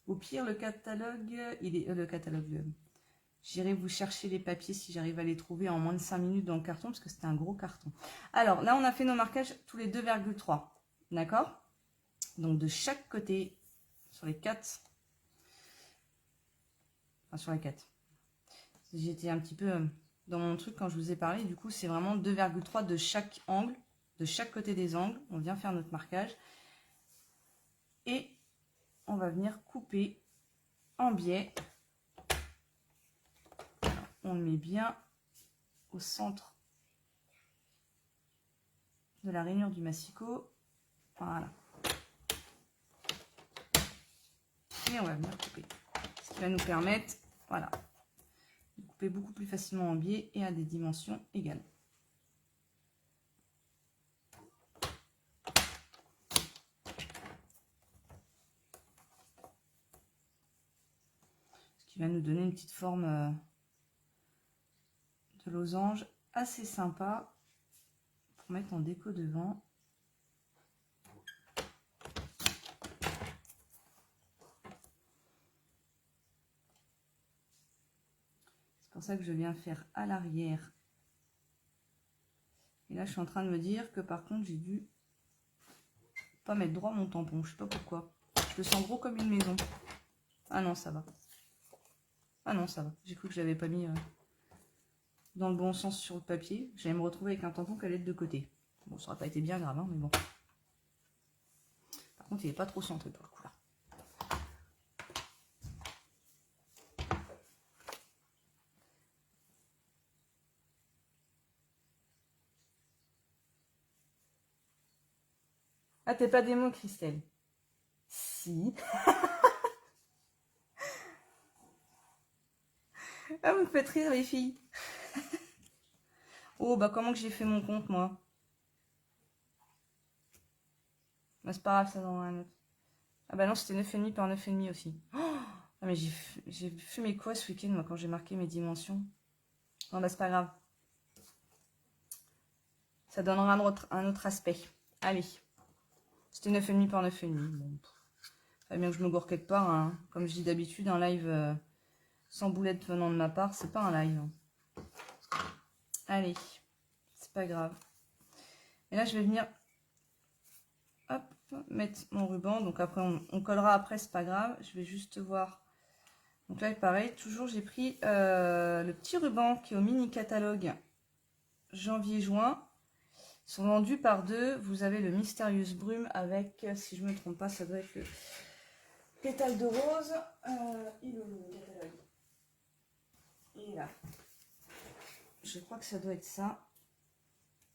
au pire, le catalogue, il est... le catalogue... J'irai vous chercher les papiers si j'arrive à les trouver en moins de 5 minutes dans le carton, parce que c'était un gros carton. Alors, là, on a fait nos marquages tous les 2,3. D'accord? Donc, de chaque côté, sur les 4... Enfin, sur les 4. J'étais un petit peu dans mon truc quand je vous ai parlé. Du coup, c'est vraiment 2,3 de chaque angle, de chaque côté des angles. On vient faire notre marquage. Et on va venir couper en biais. On le met bien au centre de la rainure du massicot. Voilà. Et on va venir couper. Ce qui va nous permettre, voilà, de couper beaucoup plus facilement en biais et à des dimensions égales. Ce qui va nous donner une petite forme de losange assez sympa pour mettre en déco devant. C'est pour ça que je viens faire à l'arrière. Et là, je suis en train de me dire que par contre, j'ai dû pas mettre droit mon tampon. Je sais pas pourquoi. Je le sens gros comme une maison. Ah non, ça va. Ah non, ça va. J'ai cru que je l'avais pas mis dans le bon sens sur le papier. J'allais me retrouver avec un tampon qui allait être de côté. Bon, ça n'aurait pas été bien grave, hein, mais bon. Par contre, il n'est pas trop centré pour le coup là. Ah, t'es pas démo, Christelle? Si. Ah, vous me faites rire, les filles. Oh, bah comment que j'ai fait mon compte, moi? Bah, c'est pas grave, ça dans un autre. Ah bah non, c'était 9,5 par 9,5 aussi. Oh, ah, mais j'ai fait mes quoi ce week-end, moi, quand j'ai marqué mes dimensions? Non, bah c'est pas grave. Ça donnera un autre aspect. Allez. C'était 9,5 par 9,5. Bon. Ça va bien que je me gourre quelque part. Hein. Comme je dis d'habitude, un live sans boulette venant de ma part, c'est pas un live. Allez. C'est pas grave. Et là, je vais venir hop, mettre mon ruban. Donc après, on collera après, c'est pas grave. Je vais juste voir. Donc là, pareil, toujours, j'ai pris le petit ruban qui est au mini catalogue janvier-juin. Ils sont vendus par deux. Vous avez le Mystérieuse Brume avec, si je me trompe pas, ça doit être le pétale de rose. Il est le catalogue. Il est là. Je crois que ça doit être ça.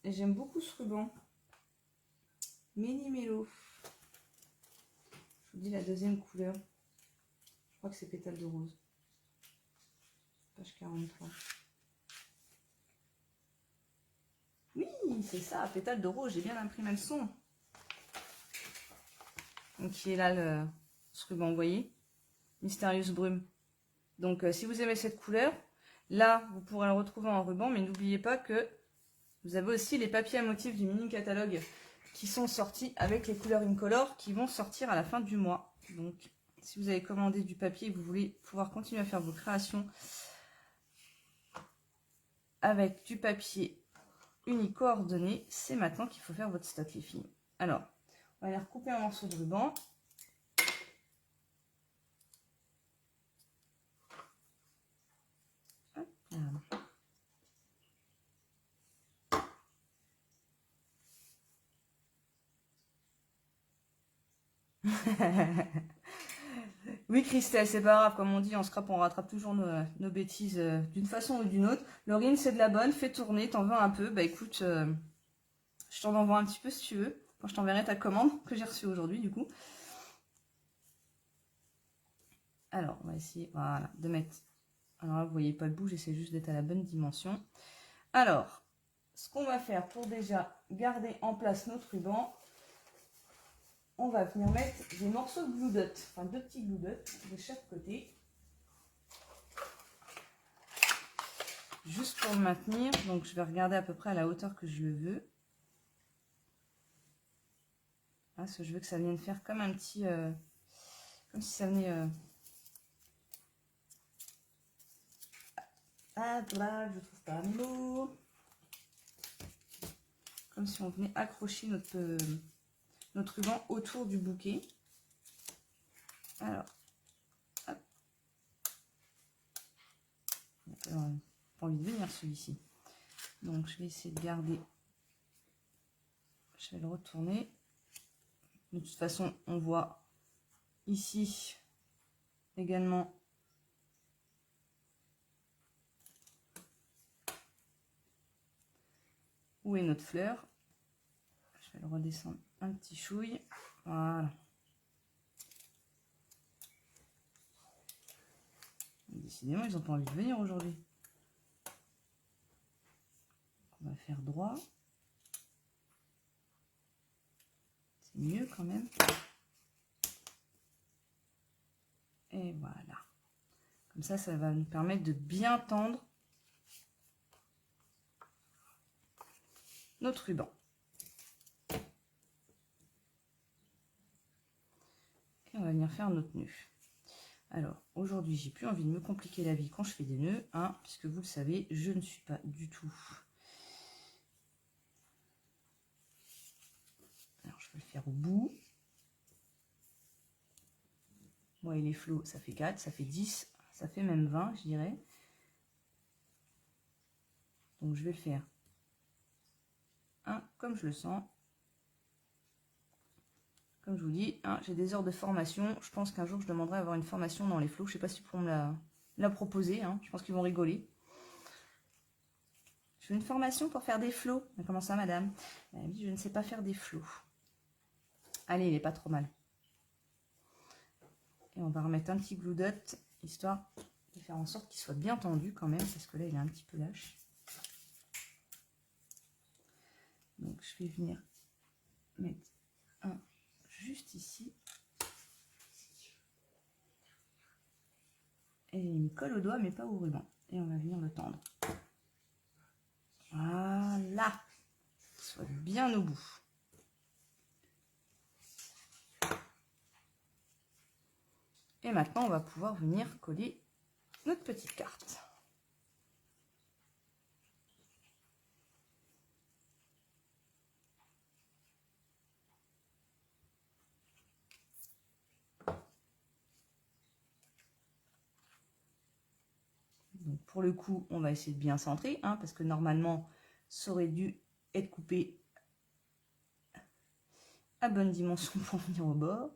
Et j'aime beaucoup ce ruban. Méli Mélo. Je vous dis la deuxième couleur. Je crois que c'est pétale de rose. Page 43. Oui, c'est ça, pétale de rose. J'ai bien imprimé le son. Donc, qui est là, ce ruban, vous voyez. Mystérieuse Brume. Donc, si vous aimez cette couleur, là, vous pourrez le retrouver en ruban. Mais n'oubliez pas que vous avez aussi les papiers à motifs du mini catalogue qui sont sortis avec les couleurs incolore qui vont sortir à la fin du mois. Donc, si vous avez commandé du papier et que vous voulez pouvoir continuer à faire vos créations avec du papier unique coordonné, c'est maintenant qu'il faut faire votre stock, les filles. Alors, on va aller recouper un morceau de ruban. Hop, oui, Christelle, c'est pas grave, comme on dit, en scrap, on rattrape toujours nos bêtises d'une façon ou d'une autre. Laurine, c'est de la bonne, fais tourner, t'en veux un peu. Bah écoute, je t'en envoie un petit peu si tu veux, quand je t'enverrai ta commande que j'ai reçue aujourd'hui, du coup. Alors, on va essayer, voilà, de mettre... Alors là, vous voyez pas le bout, j'essaie juste d'être à la bonne dimension. Alors, ce qu'on va faire pour déjà garder en place notre ruban, on va venir mettre des morceaux de glue dot, enfin 2 petits glue dot de chaque côté. Juste pour le maintenir, donc je vais regarder à peu près à la hauteur que je le veux. Là, je veux que ça vienne faire comme un petit... comme si ça venait... Ah, là, je trouve pas un mot. Comme si on venait accrocher notre ruban autour du bouquet. Alors, hop. Pas envie de venir celui-ci. Donc, je vais essayer de garder. Je vais le retourner. De toute façon, on voit ici également où est notre fleur. Je vais le redescendre un petit chouille. Voilà. Décidément, ils n'ont pas envie de venir aujourd'hui. On va faire droit. C'est mieux quand même. Et voilà. Comme ça va nous permettre de bien tendre notre ruban. Et on va venir faire notre nœud. Alors, aujourd'hui, j'ai plus envie de me compliquer la vie quand je fais des nœuds, hein, puisque vous le savez, je ne suis pas du tout... Alors, je vais le faire au bout. Moi et les flots, ça fait 4, ça fait 10, ça fait même 20, je dirais. Donc, je vais le faire comme je le sens. Comme je vous dis, hein, j'ai des heures de formation. Je pense qu'un jour, je demanderai à avoir une formation dans les flots. Je ne sais pas si pour me la proposer. Hein. Je pense qu'ils vont rigoler. Je veux une formation pour faire des flots. Comment ça, madame? Elle m'a dit, je ne sais pas faire des flots. Allez, il n'est pas trop mal. Et on va remettre un petit glue dot, histoire de faire en sorte qu'il soit bien tendu quand même, parce que là, il est un petit peu lâche. Donc, je vais venir mettre un juste ici. Et il me colle au doigt, mais pas au ruban. Et on va venir le tendre. Voilà. Qu'il soit bien au bout. Et maintenant, on va pouvoir venir coller notre petite carte. Donc pour le coup, on va essayer de bien centrer, hein, parce que normalement, ça aurait dû être coupé à bonne dimension pour venir au bord.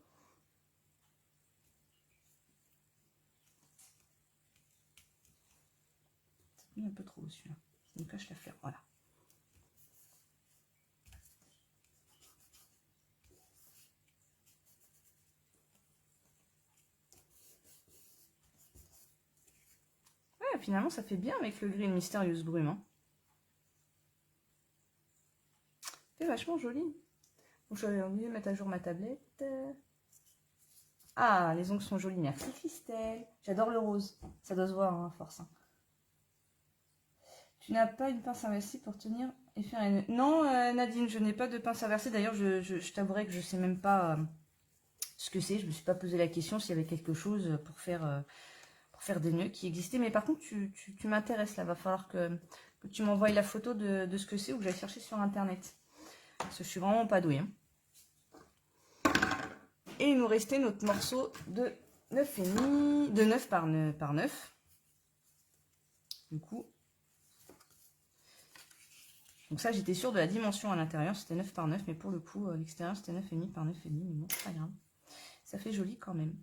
C'est mis un peu trop haut celui-là. Ça me cache l'affaire, voilà. Ouais, finalement, ça fait bien avec le gris et mystérieuse brume. Hein. C'est vachement joli. Bon, j'avais oublié de mettre à jour ma tablette. Ah, les ongles sont jolis. Merci Christelle. J'adore le rose. Ça doit se voir, hein, à force. Hein. Tu n'as pas une pince inversée pour tenir et faire une... Non, Nadine, je n'ai pas de pince inversée. D'ailleurs, je t'avouerai que je ne sais même pas ce que c'est. Je ne me suis pas posé la question s'il y avait quelque chose pour faire des nœuds qui existaient. Mais par contre, tu m'intéresses là. Va falloir que tu m'envoies la photo de ce que c'est ou que j'aille chercher sur Internet. Parce que je suis vraiment pas douée. Hein. Et il nous restait notre morceau de 9,5, de 9 par 9. Du coup... Donc ça, j'étais sûre de la dimension à l'intérieur, c'était 9 par 9, mais pour le coup, à l'extérieur, c'était 9,5 par 9,5, mais bon, c'est pas grave. Ça fait joli quand même.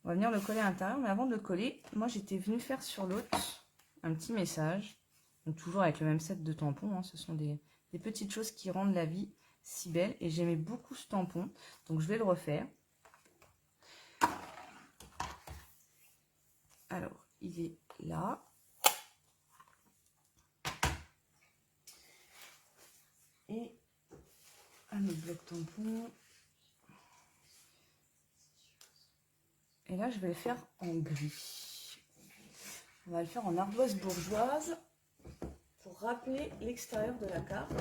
On va venir le coller à l'intérieur, mais avant de le coller, moi, j'étais venue faire sur l'autre un petit message. Donc toujours avec le même set de tampons, hein. Ce sont des petites choses qui rendent la vie si belle, et j'aimais beaucoup ce tampon, donc je vais le refaire. Alors, il est là. Et un autre bloc tampon. Et là, je vais le faire en gris. On va le faire en ardoise bourgeoise. pour rappeler l'extérieur de la carte.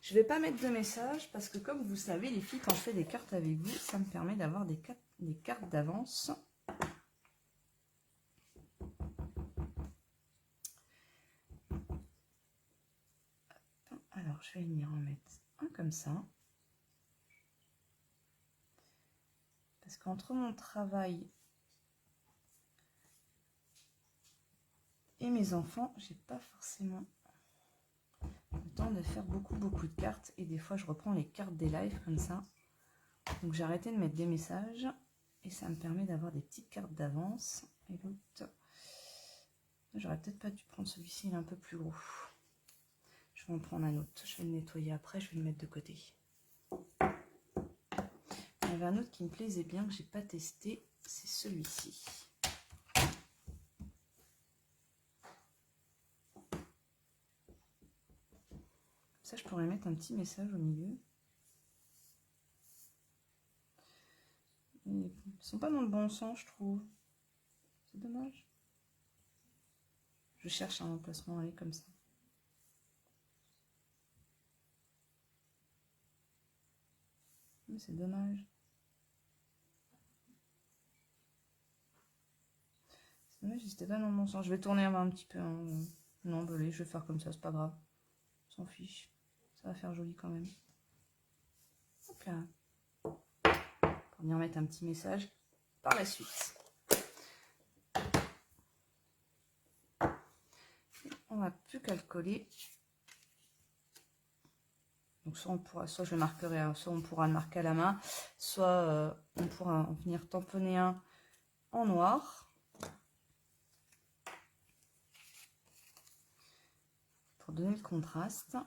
Je ne vais pas mettre de message parce que comme vous savez les filles, quand je fais des cartes avec vous, ça me permet d'avoir des cartes d'avance. Alors je vais venir en mettre un comme ça. Parce qu'entre mon travail et mes enfants, j'ai pas forcément le temps de faire beaucoup de cartes. Et des fois, je reprends les cartes des lives comme ça. Donc, j'ai arrêté de mettre des messages. Et ça me permet d'avoir des petites cartes d'avance. Et l'autre, j'aurais peut-être pas dû prendre celui-ci, il est un peu plus gros. Je vais en prendre un autre. Je vais le nettoyer après, je vais le mettre de côté. Il y avait un autre qui me plaisait bien, que j'ai pas testé. C'est celui-ci. Ça, je pourrais mettre un petit message au milieu. Ils sont pas dans le bon sens, je trouve. C'est dommage. Je cherche un emplacement à aller comme ça. Mais c'est dommage. C'est dommage, c'était pas dans le bon sens. Je vais tourner un petit peu. Hein. Non, bah, allez, je vais faire comme ça, c'est pas grave. On s'en fiche. Ça va faire joli quand même. Hop là. Pour venir mettre un petit message par la suite. On n'a plus qu'à le coller. Donc soit je le marquerai, soit on pourra le marquer à la main, soit on pourra en venir tamponner un en noir. Pour donner le contraste.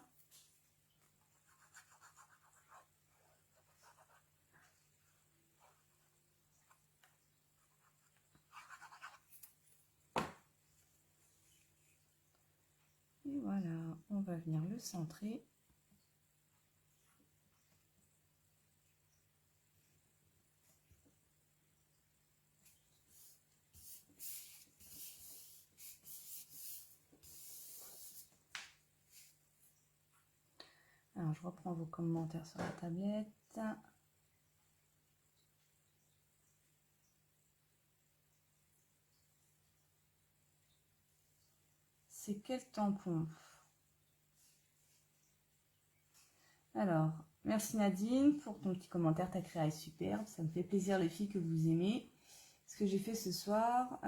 Et voilà, on va venir le centrer. Alors, je reprends vos commentaires sur la tablette. C'est quel tampon? Alors, merci Nadine pour ton petit commentaire. Ta créa est superbe. Ça me fait plaisir les filles que vous aimez. Ce que j'ai fait ce soir.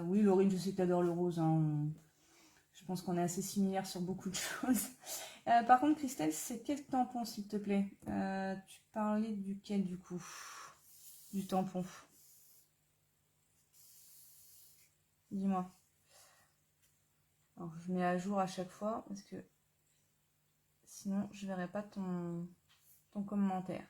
Oui, Laurine, je sais que tu adores le rose. Hein. Je pense qu'on est assez similaires sur beaucoup de choses. Par contre, Christelle, c'est quel tampon, s'il te plaît? Tu parlais duquel, du coup? Du tampon. Dis-moi. Alors, je mets à jour à chaque fois, parce que sinon, je ne verrai pas ton commentaire.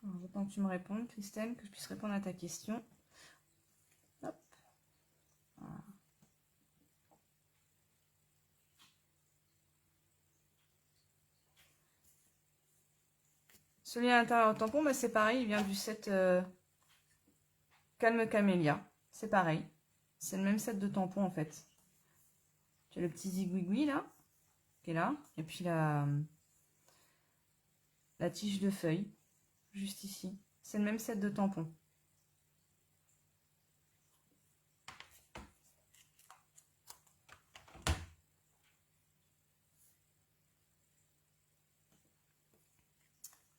Alors, j'attends que tu me répondes, Christelle, que je puisse répondre à ta question. Hop. Voilà. Celui à l'intérieur du tampon, bah, c'est pareil, il vient du set Calme Camélia. C'est pareil. C'est le même set de tampons en fait. Tu as le petit zigouigoui là, qui est là. Et puis la tige de feuille, juste ici. C'est le même set de tampons.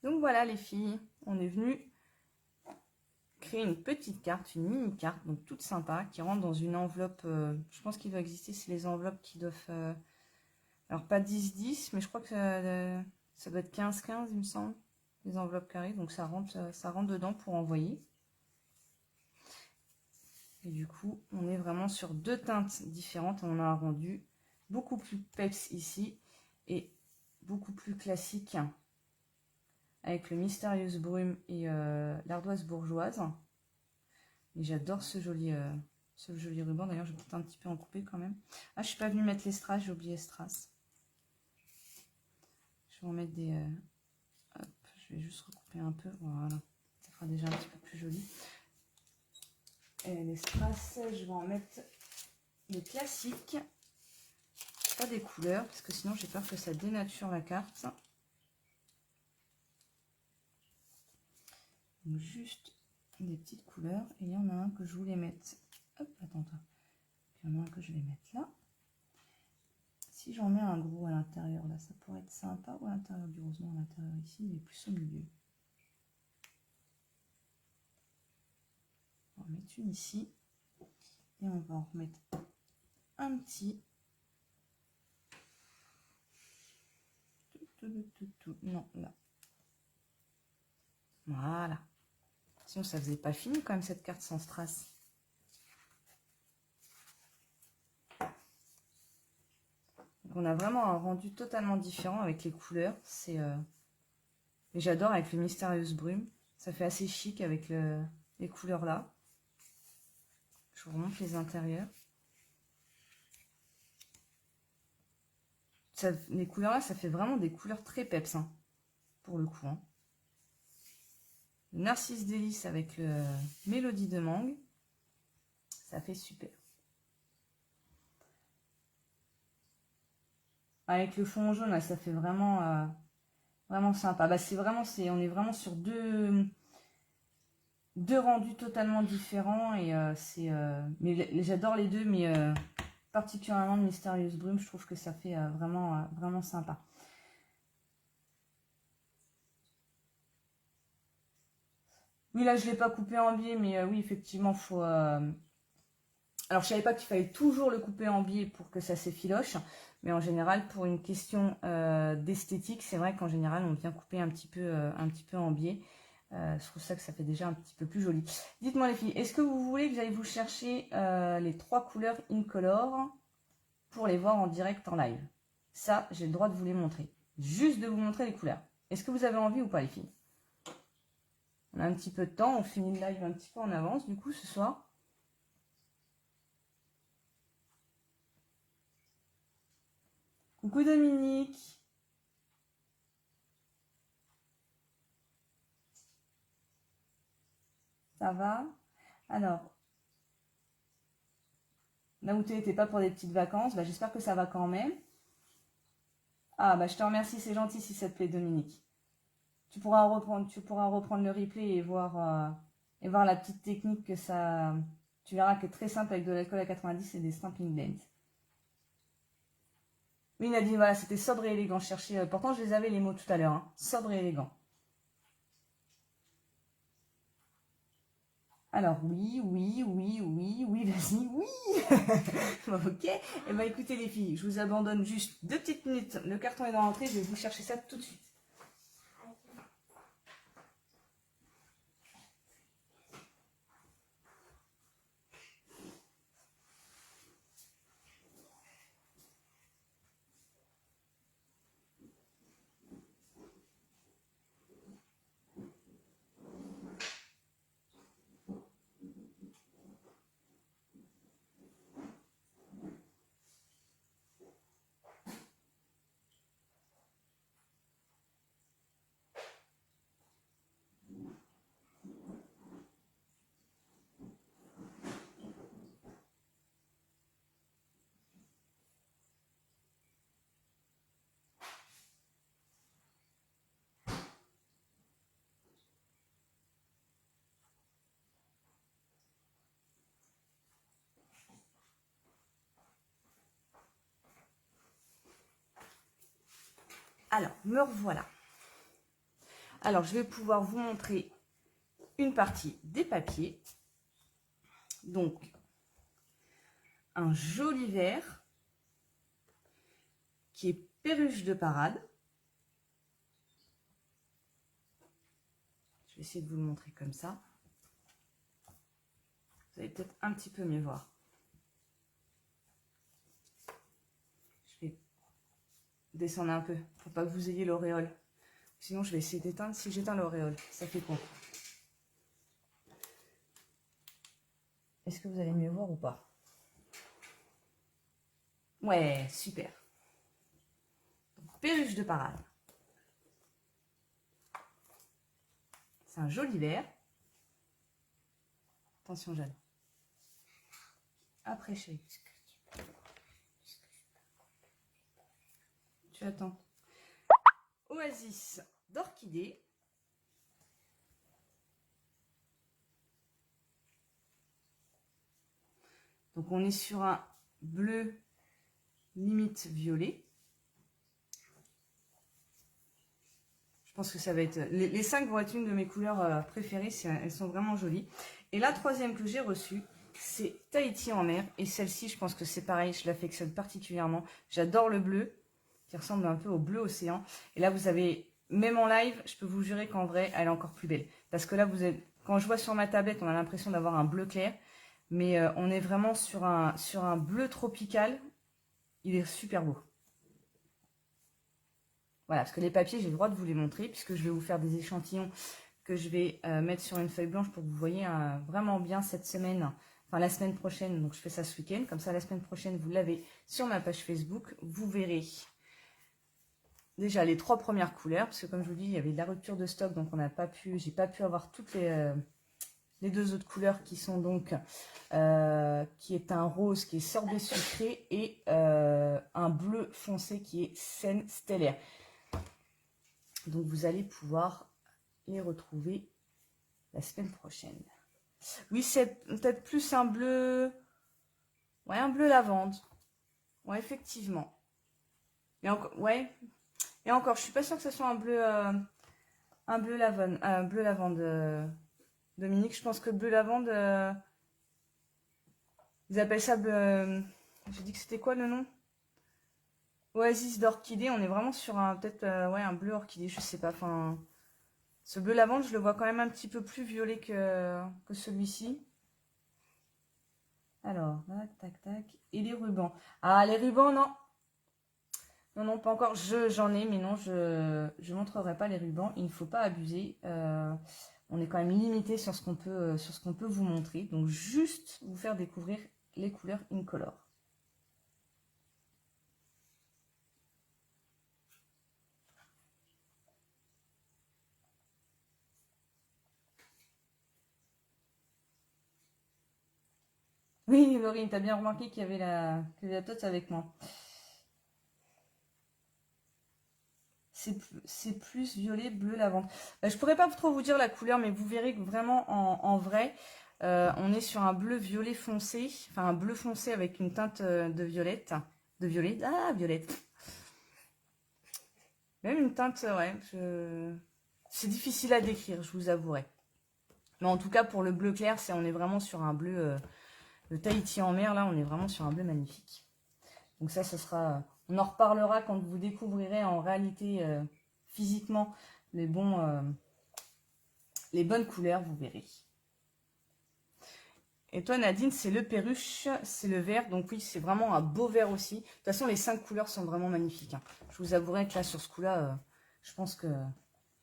Donc voilà les filles, on est venu créer une petite carte, une mini carte, donc toute sympa, qui rentre dans une enveloppe, je pense qu'il doit exister, c'est les enveloppes qui doivent, alors pas 10-10, mais je crois que ça doit être 15-15 il me semble, les enveloppes carrées, donc ça rentre dedans pour envoyer. Et du coup, on est vraiment sur deux teintes différentes, on a un rendu beaucoup plus peps ici, et beaucoup plus classique, avec le Mystérieuse Brume et l'Ardoise Bourgeoise. Et j'adore ce joli ruban. D'ailleurs, je vais peut-être un petit peu en couper quand même. Ah, je suis pas venue mettre les strass, j'ai oublié strass. Je vais en mettre Je vais juste recouper un peu. Voilà. Ça fera déjà un petit peu plus joli. Et les strass, je vais en mettre les classiques. Pas des couleurs, parce que sinon j'ai peur que ça dénature la carte. Donc juste des petites couleurs. Et il y en a un que je voulais mettre. Hop, attends. Il y en a un que je vais mettre là. Si j'en mets un gros à l'intérieur, là, ça pourrait être sympa. Ou à l'intérieur du rose, non, à l'intérieur ici, il est plus au milieu. On va en mettre une ici. Et on va en remettre un petit. Non, là. Voilà. Sinon, ça faisait pas fini quand même cette carte sans strass. Donc, on a vraiment un rendu totalement différent avec les couleurs. C'est et j'adore avec le Mystérieuse Brume. Ça fait assez chic avec les couleurs là. Je vous remonte les intérieurs. Ça, les couleurs là, ça fait vraiment des couleurs très peps, hein, pour le coup. Hein. Le Narcisse Délice avec le Mélodie de Mangue, ça fait super. Avec le fond jaune, là, ça fait vraiment, vraiment sympa. Bah, on est vraiment sur deux rendus totalement différents et mais j'adore les deux, mais particulièrement le Mystérieuse Brume, je trouve que ça fait vraiment, vraiment sympa. Oui, là, je ne l'ai pas coupé en biais, mais oui, effectivement, faut... Alors, je ne savais pas qu'il fallait toujours le couper en biais pour que ça s'effiloche, mais en général, pour une question d'esthétique, c'est vrai qu'en général, on vient couper un petit peu en biais. Je trouve ça que ça fait déjà un petit peu plus joli. Dites-moi les filles, est-ce que vous voulez que j'aille vous chercher les 3 couleurs Incolor pour les voir en direct en live? Ça, j'ai le droit de vous les montrer. Juste de vous montrer les couleurs. Est-ce que vous avez envie ou pas les filles? On a un petit peu de temps, on finit le live un petit peu en avance du coup ce soir. Coucou Dominique. Ça va? Alors, là où tu n'étais pas pour des petites vacances, bah, j'espère que ça va quand même. Ah bah je te remercie, c'est gentil si ça te plaît Dominique. Tu pourras reprendre le replay et voir la petite technique que ça... Tu verras que très simple avec de l'alcool à 90 et des stamping blends. Oui Nadine, voilà, c'était sobre et élégant. Je cherchais, pourtant je les avais les mots tout à l'heure. Hein. Sobre et élégant. Alors oui, vas-y, oui. Ok. Et bah écoutez les filles, je vous abandonne juste 2 petites minutes. Le carton est dans l'entrée, je vais vous chercher ça tout de suite. Alors, me revoilà. Alors, je vais pouvoir vous montrer une partie des papiers. Donc, un joli vert qui est perruche de parade. Je vais essayer de vous le montrer comme ça. Vous allez peut-être un petit peu mieux voir. Je vais descendre un peu pour pas que vous ayez l'auréole. Sinon, je vais essayer d'éteindre. Si j'éteins l'auréole, ça fait quoi? Est-ce que vous allez mieux voir ou pas? Ouais, super. Donc, perruche de parade. C'est un joli vert. Attention, Jade. Après, chérie. Tu attends. Oasis d'orchidée. Donc, on est sur un bleu limite violet. Je pense que ça va être... Les 5 vont être une de mes couleurs préférées. Elles sont vraiment jolies. Et la troisième que j'ai reçue, c'est Tahiti en mer. Et celle-ci, je pense que c'est pareil. Je l'affectionne particulièrement. J'adore le bleu, qui ressemble un peu au bleu océan. Et là, vous avez... Même en live, je peux vous jurer qu'en vrai, elle est encore plus belle. Parce que là, quand je vois sur ma tablette, on a l'impression d'avoir un bleu clair. Mais on est vraiment sur un bleu tropical. Il est super beau. Voilà, parce que les papiers, j'ai le droit de vous les montrer, puisque je vais vous faire des échantillons que je vais mettre sur une feuille blanche pour que vous voyez vraiment bien cette semaine, enfin la semaine prochaine. Donc je fais ça ce week-end, comme ça la semaine prochaine, vous l'avez sur ma page Facebook. Vous verrez déjà les 3 premières couleurs, parce que comme je vous dis, il y avait de la rupture de stock, donc j'ai pas pu avoir toutes les 2 autres couleurs qui sont donc, qui est un rose qui est sorbet sucré et un bleu foncé qui est Seine stellaire. Donc vous allez pouvoir les retrouver la semaine prochaine. Oui, c'est peut-être plus un bleu, ouais, un bleu lavande. Ouais, effectivement. Et encore, ouais. Et encore, je suis pas sûre que ce soit un bleu lavande, Dominique. Je pense que bleu lavande, ils appellent ça bleu. J'ai dit que c'était quoi le nom? Oasis d'orchidée. On est vraiment sur peut-être ouais, un bleu orchidée, je sais pas. Enfin, ce bleu lavande, je le vois quand même un petit peu plus violet que celui-ci. Alors, tac, tac, tac. Et les rubans. Ah, les rubans, non. Non, non, pas encore. J'en ai, mais non, je ne montrerai pas les rubans. Il ne faut pas abuser. On est quand même limité sur ce qu'on peut vous montrer. Donc, juste vous faire découvrir les couleurs incolore. Oui, Laurine, t'as bien remarqué qu'il y avait la tote avec moi. C'est plus violet, bleu, lavande. Je pourrais pas trop vous dire la couleur, mais vous verrez que vraiment en vrai, on est sur un bleu violet foncé. Enfin, un bleu foncé avec une teinte de violette. De violet. Ah, violette. Même une teinte, ouais. C'est difficile à décrire, je vous avouerai. Mais en tout cas, pour le bleu clair, on est vraiment sur un bleu... le Tahiti en mer, là, on est vraiment sur un bleu magnifique. Donc ça, ce sera... On en reparlera quand vous découvrirez en réalité, physiquement, les bonnes couleurs, vous verrez. Et toi, Nadine, c'est le perruche, c'est le vert. Donc oui, c'est vraiment un beau vert aussi. De toute façon, les 5 couleurs sont vraiment magnifiques. Hein. Je vous avouerai que là, sur ce coup-là, je pense que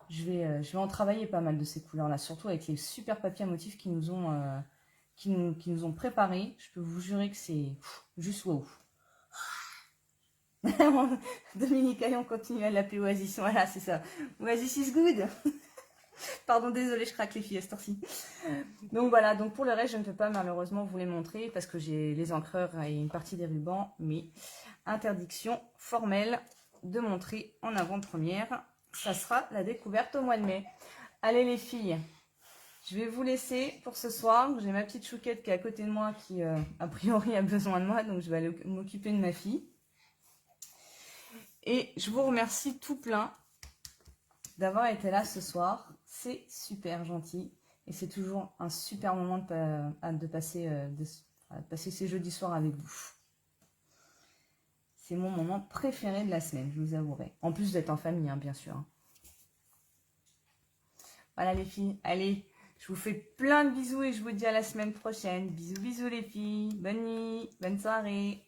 je vais en travailler pas mal de ces couleurs-là. Surtout avec les super papiers à motifs qui nous ont préparés. Je peux vous jurer que c'est juste wow. Dominique Ayon continue à l'appeler Oasis. Voilà, c'est ça. Oasis is good. Pardon, désolée, je craque les filles à cette heure-ci. Donc voilà, donc pour le reste, je ne peux pas malheureusement vous les montrer parce que j'ai les encreurs et une partie des rubans, mais interdiction formelle de montrer en avant-première. Ça sera la découverte au mois de mai. Allez les filles, je vais vous laisser pour ce soir. J'ai ma petite chouquette qui est à côté de moi qui, a priori, a besoin de moi, donc je vais aller m'occuper de ma fille. Et je vous remercie tout plein d'avoir été là ce soir. C'est super gentil. Et c'est toujours un super moment de passer ces jeudis soirs avec vous. C'est mon moment préféré de la semaine, je vous avouerai. En plus d'être en famille, hein, bien sûr. Voilà les filles. Allez, je vous fais plein de bisous et je vous dis à la semaine prochaine. Bisous, bisous les filles. Bonne nuit, bonne soirée.